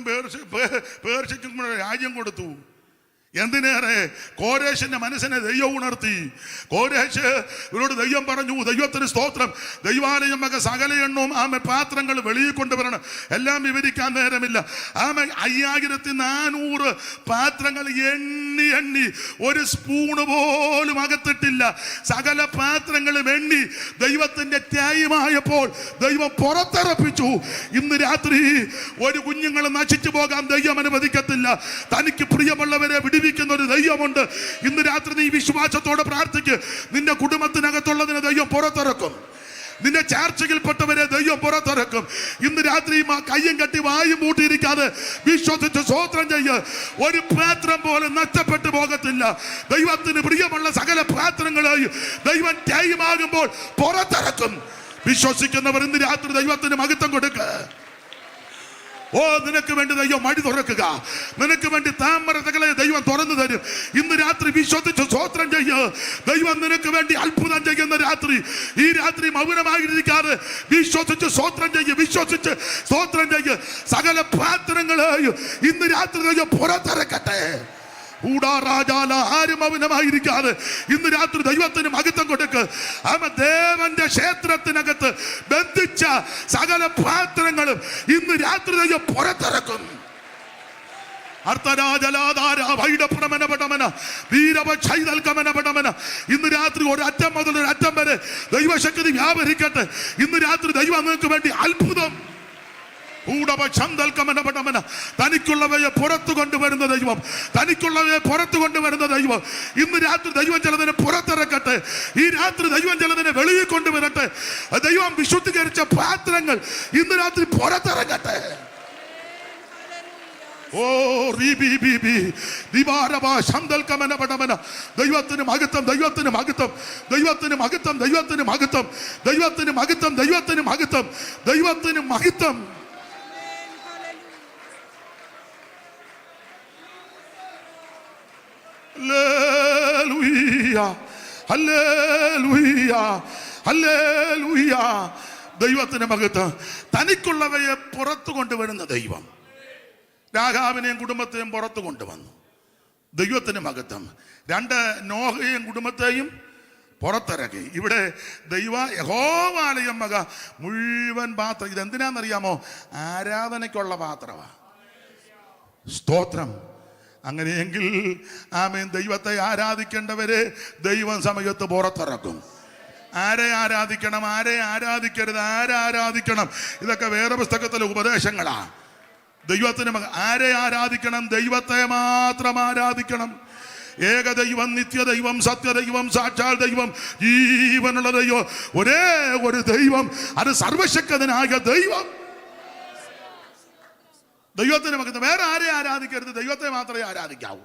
[SPEAKER 1] പേർഷ്യക്കും രാജ്യം കൊടുത്തു. എന്തിനേറെ കോരേശിന്റെ മനസ്സിനെ ദൈവം ഉണർത്തി. കോരേശ് ഇവരോട് ദൈവം പറഞ്ഞു, ദൈവത്തിന് സ്തോത്രം, ദൈവാലയം ഒക്കെ സകല എണ്ണവും പാത്രങ്ങൾ വെളിയിൽ കൊണ്ടുവരണം. എല്ലാം വിവരിക്കാൻ നേരമില്ല. 5400 പാത്രങ്ങൾ എണ്ണി ഒരു സ്പൂണ് പോലും അകത്തിട്ടില്ല. സകല പാത്രങ്ങളും എണ്ണി ദൈവത്തിന്റെ ത്യാഗമായപ്പോൾ ദൈവം പുറത്തിറപ്പിച്ചു. ഇന്ന് രാത്രി ഒരു കുഞ്ഞുങ്ങൾ നശിച്ചു പോകാൻ ദൈവം അനുവദിക്കത്തില്ല. തനിക്ക് പ്രിയമുള്ളവരെ വിടുവിക്കുന്ന ഒരു ദൈവമുണ്ട്. ഇന്ന് രാത്രി നീ വിശ്വാസത്തോടെ പ്രാർത്ഥിക്ക്. നിന്റെ കുടുംബത്തിനകത്തുള്ളതിനെ ദൈവം പുറത്തിറക്കും. നിന്റെ ചാർച്ചയിൽപ്പെട്ടവരെ ദൈവം പുറത്തിറക്കും. ഇന്ന് രാത്രി കയ്യും കെട്ടി വായും പൂട്ടിയിരിക്കാതെ വിശ്വസിച്ച് സ്തോത്രം ചെയ്യ്. ഒരു പാത്രം പോലെ നഷ്ടപ്പെട്ടു പോകത്തില്ല. ദൈവത്തിന് പ്രിയമുള്ള സകല പാത്രങ്ങളെയും ദൈവം ന്യായമാകുമ്പോൾ പുറത്തിറക്കും. വിശ്വസിക്കുന്നവർ ഇന്ന് രാത്രി ദൈവത്തിന് മഹത്വം കൊടുക്കുക. ഓ, നിനക്ക് വേണ്ടി ദൈവം വഴി തുറക്കുക. നിനക്ക് വേണ്ടി താമരതകളെ ദൈവം തുറന്നു തരും. ഇന്ന് രാത്രി വിശ്വസിച്ച് സ്തോത്രം ചെയ്യ്. ദൈവം നിനക്ക് വേണ്ടി അത്ഭുതം ചെയ്യുന്ന രാത്രി. ഈ രാത്രി മൗനമായിരിക്കാതെ വിശ്വസിച്ച് സ്തോത്രം ചെയ്യ്. വിശ്വസിച്ച് സ്തോത്രം ചെയ്യ്. സകല പാത്രങ്ങളെയും ഇന്ന് രാത്രി ദൈവം പുറത്തിറക്കട്ടെ. ആരും മൗനമായിരിക്കാതെ ഇന്ന് രാത്രി ദൈവത്തിന് മഹത്വം കൊടുക്ക്. ദേവന്റെ ക്ഷേത്രത്തിനകത്ത് ബന്ധിച്ച സകല പാത്രങ്ങളും ഇന്ന് രാത്രി ദൈവം പുറത്തിറക്കും. ഇന്ന് രാത്രി ഒരു അറ്റം മുതൽ ഒരു അറ്റം വരെ ദൈവശക്തി വ്യാപരിക്കട്ടെ. ഇന്ന് രാത്രി ദൈവം നിങ്ങൾക്ക് വേണ്ടി അത്ഭുതം. തനിക്കുള്ളവയെ പുറത്തു കൊണ്ടുവരുന്ന ദൈവം, തനിക്കുള്ളവയെ പുറത്തു കൊണ്ടുവരുന്ന ദൈവം ഇന്ന് രാത്രി ദൈവം ചിലതിനെ പുറത്തിറക്കട്ടെ. ഈ രാത്രി ദൈവം ചിലതിനെ വെളിയിൽ കൊണ്ടുവരട്ടെ. ദൈവം വിശുദ്ധീകരിച്ച പാത്രങ്ങൾ ഇന്ന് രാത്രി പുറത്തിറക്കട്ടെ. ഓ ദൈവത്തിന് മഹത്വം, ദൈവത്തിന് മഹത്വം, ദൈവത്തിന് മഹത്വം, ദൈവത്തിന് മഹത്വം, ദൈവത്തിന് മഹത്വം, ദൈവത്തിന് മഹത്വം, ദൈവത്തിന് മഹത്വം. ദൈവത്തിന് മഹത്വം. തനിക്കുള്ളവയെ പുറത്തു കൊണ്ടുവരുന്ന ദൈവം രാഹാബിനെയും കുടുംബത്തെയും പുറത്തു കൊണ്ടുവന്നു. ദൈവത്തിന് മഹത്വം. 2 നോഹയെയും കുടുംബത്തെയും പുറത്തിറക്കി. ഇവിടെ യഹോവാലയം വക മുഴുവൻ പാത്രം. ഇതെന്തിനാണെന്നറിയാമോ? ആരാധനയ്ക്കുള്ള പാത്രമാണ്. സ്തോത്രം. അങ്ങനെയെങ്കിൽ ആമേൻ, ദൈവത്തെ ആരാധിക്കേണ്ടവരെ ദൈവം സമയത്ത് പുറത്തിറക്കും. ആരെ ആരാധിക്കണം, ആരെ ആരാധിക്കരുത്, ആരാധിക്കണം, ഇതൊക്കെ വേറെ പുസ്തകത്തിലെ ഉപദേശങ്ങളാണ്. ദൈവത്തിന് ആരെ ആരാധിക്കണം? ദൈവത്തെ മാത്രം ആരാധിക്കണം. ഏകദൈവം, നിത്യദൈവം, സത്യദൈവം, സാക്ഷാൽ ദൈവം, ജീവനുള്ള ദൈവം, ഒരേ ഒരു ദൈവം, അത് സർവശക്തനായ ദൈവം. ദൈവത്തിന് മകത്ത് വേറെ ആരെ ആരാധിക്കരുത്. ദൈവത്തെ മാത്രമേ ആരാധിക്കാവൂ.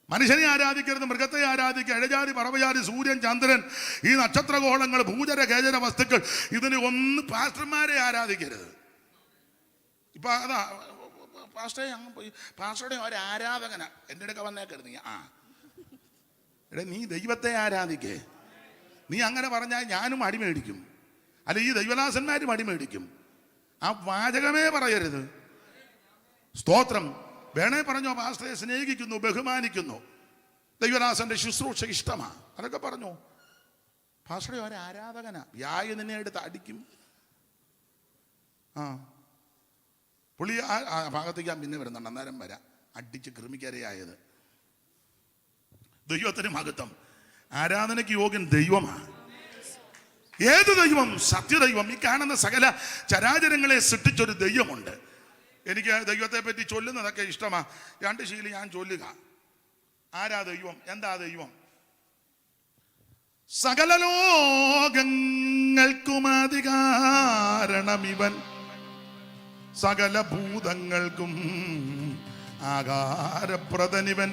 [SPEAKER 1] മനുഷ്യനെ ആരാധിക്കരുത്, മൃഗത്തെ ആരാധിക്കുക. ഇഴജാതി, പറവജാതി, സൂര്യൻ, ചന്ദ്രൻ, ഈ നക്ഷത്രഗോളങ്ങൾ, ഭൂചര കേചര വസ്തുക്കൾ, ഇതിന് ഒന്ന് പാസ്റ്റർമാരെ ആരാധിക്കരുത്. ഇപ്പൊ അതാ പാസ്റ്ററെ അങ്ങ് പോയി, പാസ്റ്ററുടെ ഒരു ആരാധകനാ എൻ്റെ അടുക്ക വന്നേക്കരുത്. നീ ദൈവത്തെ ആരാധിക്കേ. നീ അങ്ങനെ പറഞ്ഞാൽ ഞാനും അടിമേടിക്കും, അല്ല ഈ ദൈവദാസന്മാരും അടിമേടിക്കും. ആ വാചകമേ പറയരുത്. സ്തോത്രം. വേണേ പറഞ്ഞോ, പാസ്റ്ററെ സ്നേഹിക്കുന്നു, ബഹുമാനിക്കുന്നു, ദൈവദാസന്റെ ശുശ്രൂഷ ഇഷ്ടമാണ്, അതൊക്കെ പറഞ്ഞു. പാസ്റ്ററെ ഒരു ആരാധകനാ, വ്യായ നിന്നെ എടുത്ത് അടിക്കും. പുള്ളി ആ ഭാഗത്തേക്ക് ഞാൻ പിന്നെ വരുന്നുണ്ട്, അന്നേരം വരാം. അടിച്ച് കൃമിക്കരയായത്. ദൈവത്തിന് മഹത്വം. ആരാധനയ്ക്ക് യോഗ്യൻ ദൈവമാണ്. ഏത് ദൈവം? സത്യദൈവം. ഈ കാണുന്ന സകല ചരാചരങ്ങളെ സൃഷ്ടിച്ചൊരു ദൈവമുണ്ട്. എനിക്ക് ദൈവത്തെ പറ്റി ചൊല്ലുന്നതൊക്കെ ഇഷ്ടമാണ്. 2 ശീലം ഞാൻ ചൊല്ലുക. ആരാ ദൈവം? എന്താ ദൈവം? സകല ലോകങ്ങൾക്കും അധികാരണമിവൻ, സകല ഭൂതങ്ങൾക്കും ആകാരപ്രദനിവൻ,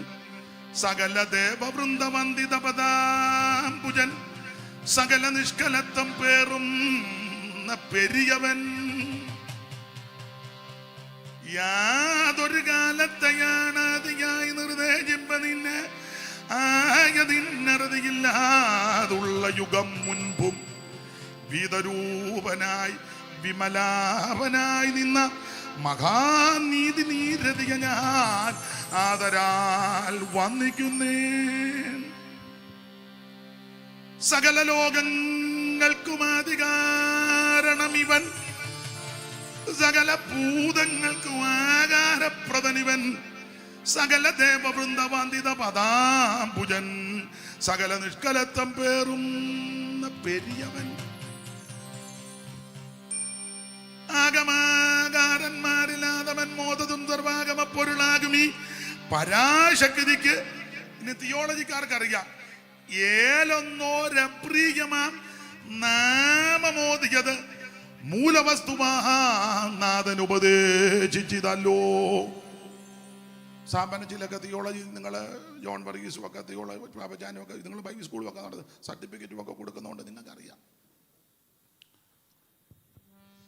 [SPEAKER 1] സകല ദേവവൃന്ദവന്ദിത പദാംബുജൻ, സകല നിഷ്കലത്വം പേറും പെരിയവൻ, യാതൊരു കാലത്തെയാണ് അതിയായി നിർദ്ദേശിപ്പ നിന്നെ ആയതിന്നറുതിയില്ലാതുള്ള യുഗം മുൻപും വീതരൂപനായി വിമലാപനായി നിന്ന മഹാനീതി നീരതിക ഞാൻ ആദരാൽ വന്നിക്കുന്നേ. സകല ലോകങ്ങൾക്കും അധികാരണം ഇവൻ, സകല ഭൂതങ്ങൾക്കും ആകാരപ്രദനിവൻ, സകല ദേവവൃന്ദവന്ദിത പദാംബുജൻ, സകല നിഷ്കലത്വം പേറും പെരിയവൻ, ആഗമാകാരന്മാരില്ലാതവൻ, മോദതും സർവാഗമ പൊരുളാകും ഈ പരാശക്തിക്ക്. ഇനി തിയോളജിക്കാർക്ക് അറിയാം, ഏലൊന്നോരപ്രിയമാം നാമമോദിയത് മൂലവസ്തുവാനാഥൻ ഉപദേശിച്ചതല്ലോ. സ്ഥാപനത്തിലൊക്കെ തിയോളജി നിങ്ങൾ ജോൺ വർഗീസും ഒക്കെ തിയോളജി പാപ്പച്ചാനും ഒക്കെ നിങ്ങൾ ബൈബിൾ സ്കൂളും ഒക്കെ നടന്നത് സർട്ടിഫിക്കറ്റും ഒക്കെ കൊടുക്കുന്നതുകൊണ്ട് നിങ്ങൾക്കറിയാം.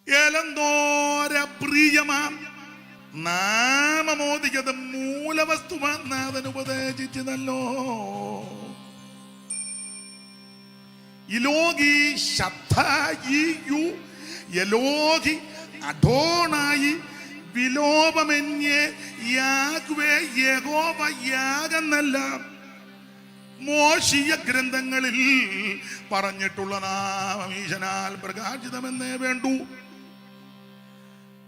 [SPEAKER 1] ഏലന്തോര പ്രിയമാം നാമമോദികത മൂലവസ്തുനാഥൻ ഉപദേശിച്ചതല്ലോ. ഇലോകി ശബ്ദായിയു യലോകി അഡോണായി വിലോപമെന്യേ യാഗ്വേ യഹോവ യാഗെന്നല്ല മോശീയ ഗ്രന്ഥങ്ങളിൽ പറഞ്ഞിട്ടുള്ള നാമം ഈശനാൽ പ്രകാശിതമെന്നേ വേണ്ടൂ.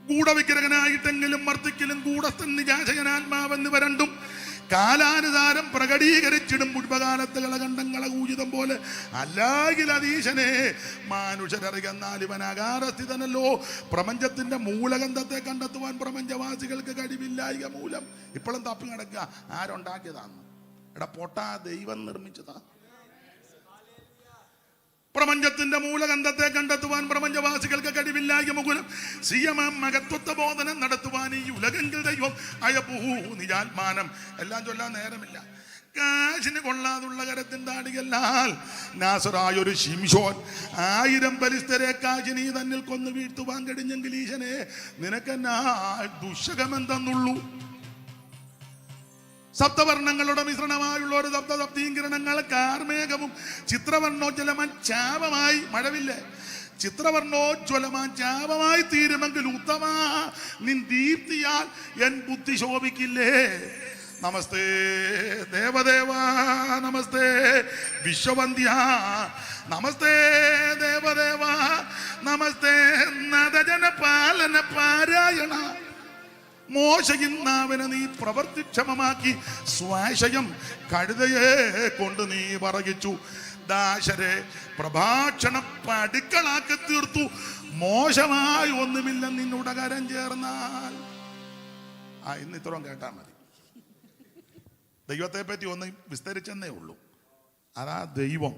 [SPEAKER 1] ഗൂഢവിഗ്രഹനായിട്ടെങ്കിലും മർദ്ദിക്കലും ഗൂഢസ്ഥൻ നിജാശകനാത്മാവെന്ന് വരണ്ടും കാലാനുസാരം പ്രകടീകരിച്ചിടും പുഷ്പകാലത്ത് കളകണ്ഠങ്ങളെ ഊചിതം പോലെ അല്ലാകിൽ അതീശനെ മാനുഷരറിയെന്നാൽ ഇവൻ അകാരസ്ഥിതനല്ലോ. പ്രപഞ്ചത്തിന്റെ മൂലഗന്ധത്തെ കണ്ടെത്തുവാൻ പ്രപഞ്ചവാസികൾക്ക് കഴിവില്ലായിക മൂലം ഇപ്പോഴും തപ്പി കിടക്കുക. ആരുണ്ടാക്കിയതാന്ന്? എടാ പൊട്ടാ, ദൈവം നിർമ്മിച്ചതാ. പ്രപഞ്ചത്തിന്റെ മൂലഗന്ധത്തെ കണ്ടെത്തുവാൻ പ്രപഞ്ചവാസികൾക്ക് കഴിവില്ലായ മുകുലം സിയമം മകത്വത്വ ബോധനം നടത്തുവാൻ ഈ ഉലകെങ്കിൽ ദൈവം അയപൂ നിജാത്മാനം. എല്ലാം ചൊല്ലാൻ നേരമില്ല. കാശിന് കൊള്ളാതുള്ള കരത്തിൻതാടികല്ലാൽ നാസറായൊരു ശിംശോൻ 1000 ബലിസ്തരെ കാശിനി തന്നിൽ കൊന്നു വീഴ്ത്തുവാൻ കഴിഞ്ഞെങ്കിൽ ഈശനെ നിനക്കെന്നാ ദുശകമെന്തെന്നുള്ളൂ. സപ്തവർണ്ണങ്ങളുടെ മിശ്രണമായുള്ള ഒരു സപ്തസപ്തീകിരണങ്ങൾ കാർമേഘവും ചിത്രവർണ്ണോജ്വലമാൻ ചാപമായി മഴവില്ലേ ചിത്രവർണ്ണോജ്വലമാൻ ചാപമായി തീരുമെങ്കിൽ ഉത്തമാ നിൻ ദീപ്തിയാൽ എൻ ബുദ്ധി ശോഭിക്കില്ലേ. നമസ്തേ ദേവദേവ, നമസ്തേ വിശ്വവന്ധ്യ, നമസ്തേ ദേവദേവ, നമസ്തേ നദജന പാലന പാരായണ. മോശയിന്നാവനെ നീ പ്രവർത്തിക്ഷമമാക്കി സ്വാശയം കഴുതയെ കൊണ്ട് നീ പറയിച്ചു. ദാശരെ പ്രഭാഷണ പടുക്കളാക്കി തീർത്തു. മോശമായി ഒന്നുമില്ല നിന്നുടെ കരം ചേർന്നാൽ. ഇന്ന് ഇത്രയും കേട്ടാൽ മതി. ദൈവത്തെ പറ്റി ഒന്ന് വിസ്തരിച്ചെന്നേ ഉള്ളൂ. അതാ ദൈവം.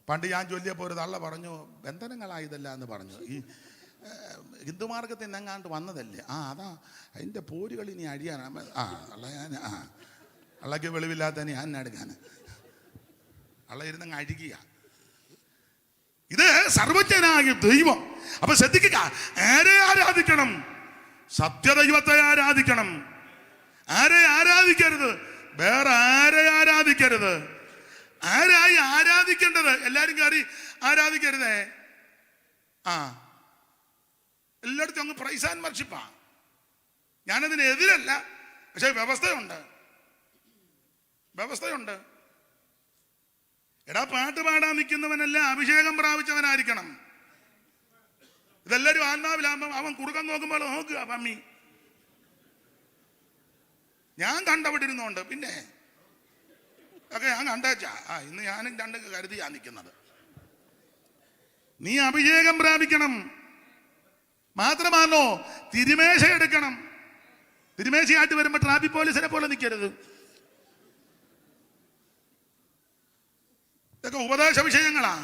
[SPEAKER 1] പണ്ട് ഞാൻ ചൊല്ലിയപ്പോൾ ഒരു തള്ള പറഞ്ഞു ബന്ധനങ്ങളായതല്ല എന്ന് പറഞ്ഞു. ഈ ഹിന്ദുമാർഗത്തിൽ നിന്നെങ്ങാണ്ട് വന്നതല്ലേ. അതാ അതിൻ്റെ പോരുകൾ ഇനി അഴിയാൻ. അള്ളക്ക് വെളിവില്ലാത്ത ഞാൻ എടുക്കാൻ അള്ള ഇരുന്നങ്ങ് അഴുകിയ. ഇത് സർവജ്ഞനായ ദൈവം. അപ്പൊ ശ്രദ്ധിക്കുക, ആരെ ആരാധിക്കണം? സത്യദൈവത്തെ ആരാധിക്കണം. ആരെ ആരാധിക്കരുത്? വേറെ ആരെ ആരാധിക്കരുത്. ആരായി ആരാധിക്കേണ്ടത്? എല്ലാരും കയറി ആരാധിക്കരുതേ. എല്ലായിടത്തും അങ്ങ് പ്രൈസ് ആൻഡ് വർഷിപ്പാ. ഞാനതിന് എതിരല്ല, പക്ഷെ വ്യവസ്ഥയുണ്ട്. എടാ, പാട്ട് പാടാൻ നിൽക്കുന്നവനെല്ലാം അഭിഷേകം പ്രാപിച്ചവനായിരിക്കണം. ഇതെല്ലാവരും ആത്മാവിലാകുമ്പം അവൻ കുറുക്കം നോക്കുമ്പോൾ നോക്കുക പമ്മി. ഞാൻ കണ്ടവിട്ടിരുന്നോണ്ട് പിന്നെ ഒക്കെ ഞാൻ കണ്ടേച്ചാ. ഇന്ന് ഞാനും രണ്ട് കരുതിയാ നിൽക്കുന്നത്. നീ അഭിഷേകം പ്രാപിക്കണം. മാത്രമാണോ തിരുമേശ എടുക്കണം. തിരുമേശയായിട്ട് വരുമ്പോ ട്രാഫിക് പോലീസിനെ പോലെ നിൽക്കരുത്. ഇതൊക്കെ ഉപദേശ വിഷയങ്ങളാ.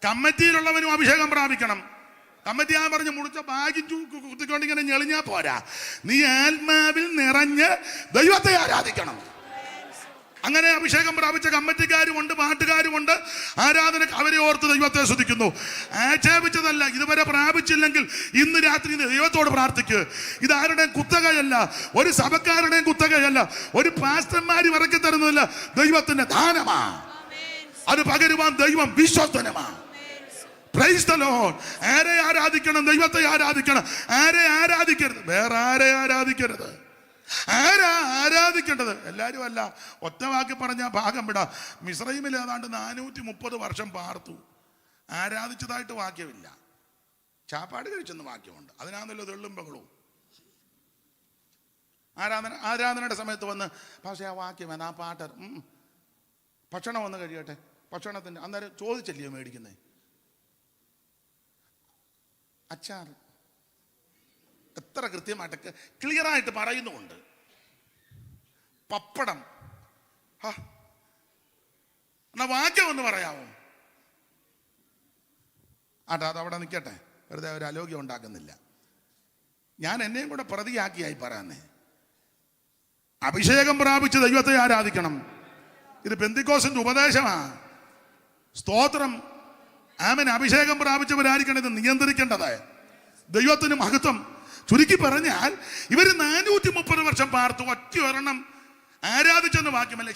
[SPEAKER 1] കമ്മിറ്റിയിലുള്ളവനും അഭിഷേകം പ്രാപിക്കണം. കമ്മിറ്റി ഞാൻ പറഞ്ഞു മുടിച്ച ഭാഗ്യം കുത്തിക്കൊണ്ടിങ്ങനെ ഞെളിഞ്ഞാ പോരാ. നീ ആത്മാവിൽ നിറഞ്ഞ് ദൈവത്തെ ആരാധിക്കണം. അങ്ങനെ അഭിഷേകം പ്രാപിച്ച കമ്മിറ്റിക്കാരുമുണ്ട്, പാട്ടുകാരുമുണ്ട്. ആരാധന അവരെ ഓർത്ത് ദൈവത്തെ സ്തുതിക്കുന്നു. ആക്ഷേപിച്ചതല്ല. ഇതുവരെ പ്രാപിച്ചില്ലെങ്കിൽ ഇന്ന് രാത്രി ദൈവത്തോട് പ്രാർത്ഥിക്കുക. ഇതാരുടെയും കുത്തകയല്ല, ഒരു സഭക്കാരുടെയും കുത്തകയല്ല, ഒരു പാസ്റ്റർമാര് ഇറക്കി തരുന്നതല്ല. ദൈവത്തിന്റെ ദാനമാ. അത് പകരുവാൻ ദൈവം വിശ്വസ്തനുമാ. Praise the Lord. ആരെ ആരാധിക്കണം? ദൈവത്തെ ആരാധിക്കണം. ആരെ ആരാധിക്കരുത്? വേറെ ആരെ ആരാധിക്കരുത്. ആരാ ആരാധിക്കേണ്ടത്? എല്ലാവരും അല്ല. ഒറ്റ വാക്കി പറഞ്ഞ ഭാഗം വിടാം. മിസ്രൈമിൽ ഏതാണ്ട് 430 വർഷം പാർത്തു. ആരാധിച്ചതായിട്ട് വാക്യമില്ല. ചാപ്പാട് കഴിച്ചെന്ന് വാക്യമുണ്ട്. അതിനാണല്ലോ തെള്ളും ബഹളവും. ആരാധനയുടെ സമയത്ത് വന്ന് പക്ഷേ ആ വാക്യം ആ പാട്ട് ഭക്ഷണം ഒന്ന് കഴിയട്ടെ, ഭക്ഷണത്തിന് അന്നേരം ചോദിച്ചല്ലയോ മേടിക്കുന്നേ. അച്ചാർ എത്ര കൃത്യമായിട്ട് ക്ലിയറായിട്ട് പറയുന്നുമുണ്ട്. പപ്പടം എന്നാ വാക്യം ഒന്ന് പറയാമോ? അതവിടെ നിൽക്കട്ടെ, വെറുതെ ഒരു അലോഗ്യം ഉണ്ടാക്കുന്നില്ല. ഞാൻ എന്നെയും കൂടെ പ്രതിയാക്കിയായി പറയാന്നേ. അഭിഷേകം പ്രാപിച്ച് ദൈവത്തെ ആരാധിക്കണം. ഇത് പെന്തിക്കോസിന്റെ ഉപദേശമാ. സ്തോത്രം. ആമേൻ. അഭിഷേകം പ്രാപിച്ചവരായിരിക്കണം ഇത് നിയന്ത്രിക്കേണ്ടത്. ദൈവത്തിന് മഹത്വം. ചുരുക്കി പറഞ്ഞാൽ ഇവര് 430 വർഷം പാർത്തു, ഒറ്റ ഒരെണ്ണം ആരാധിച്ചെന്ന് വാക്യമല്ലേ.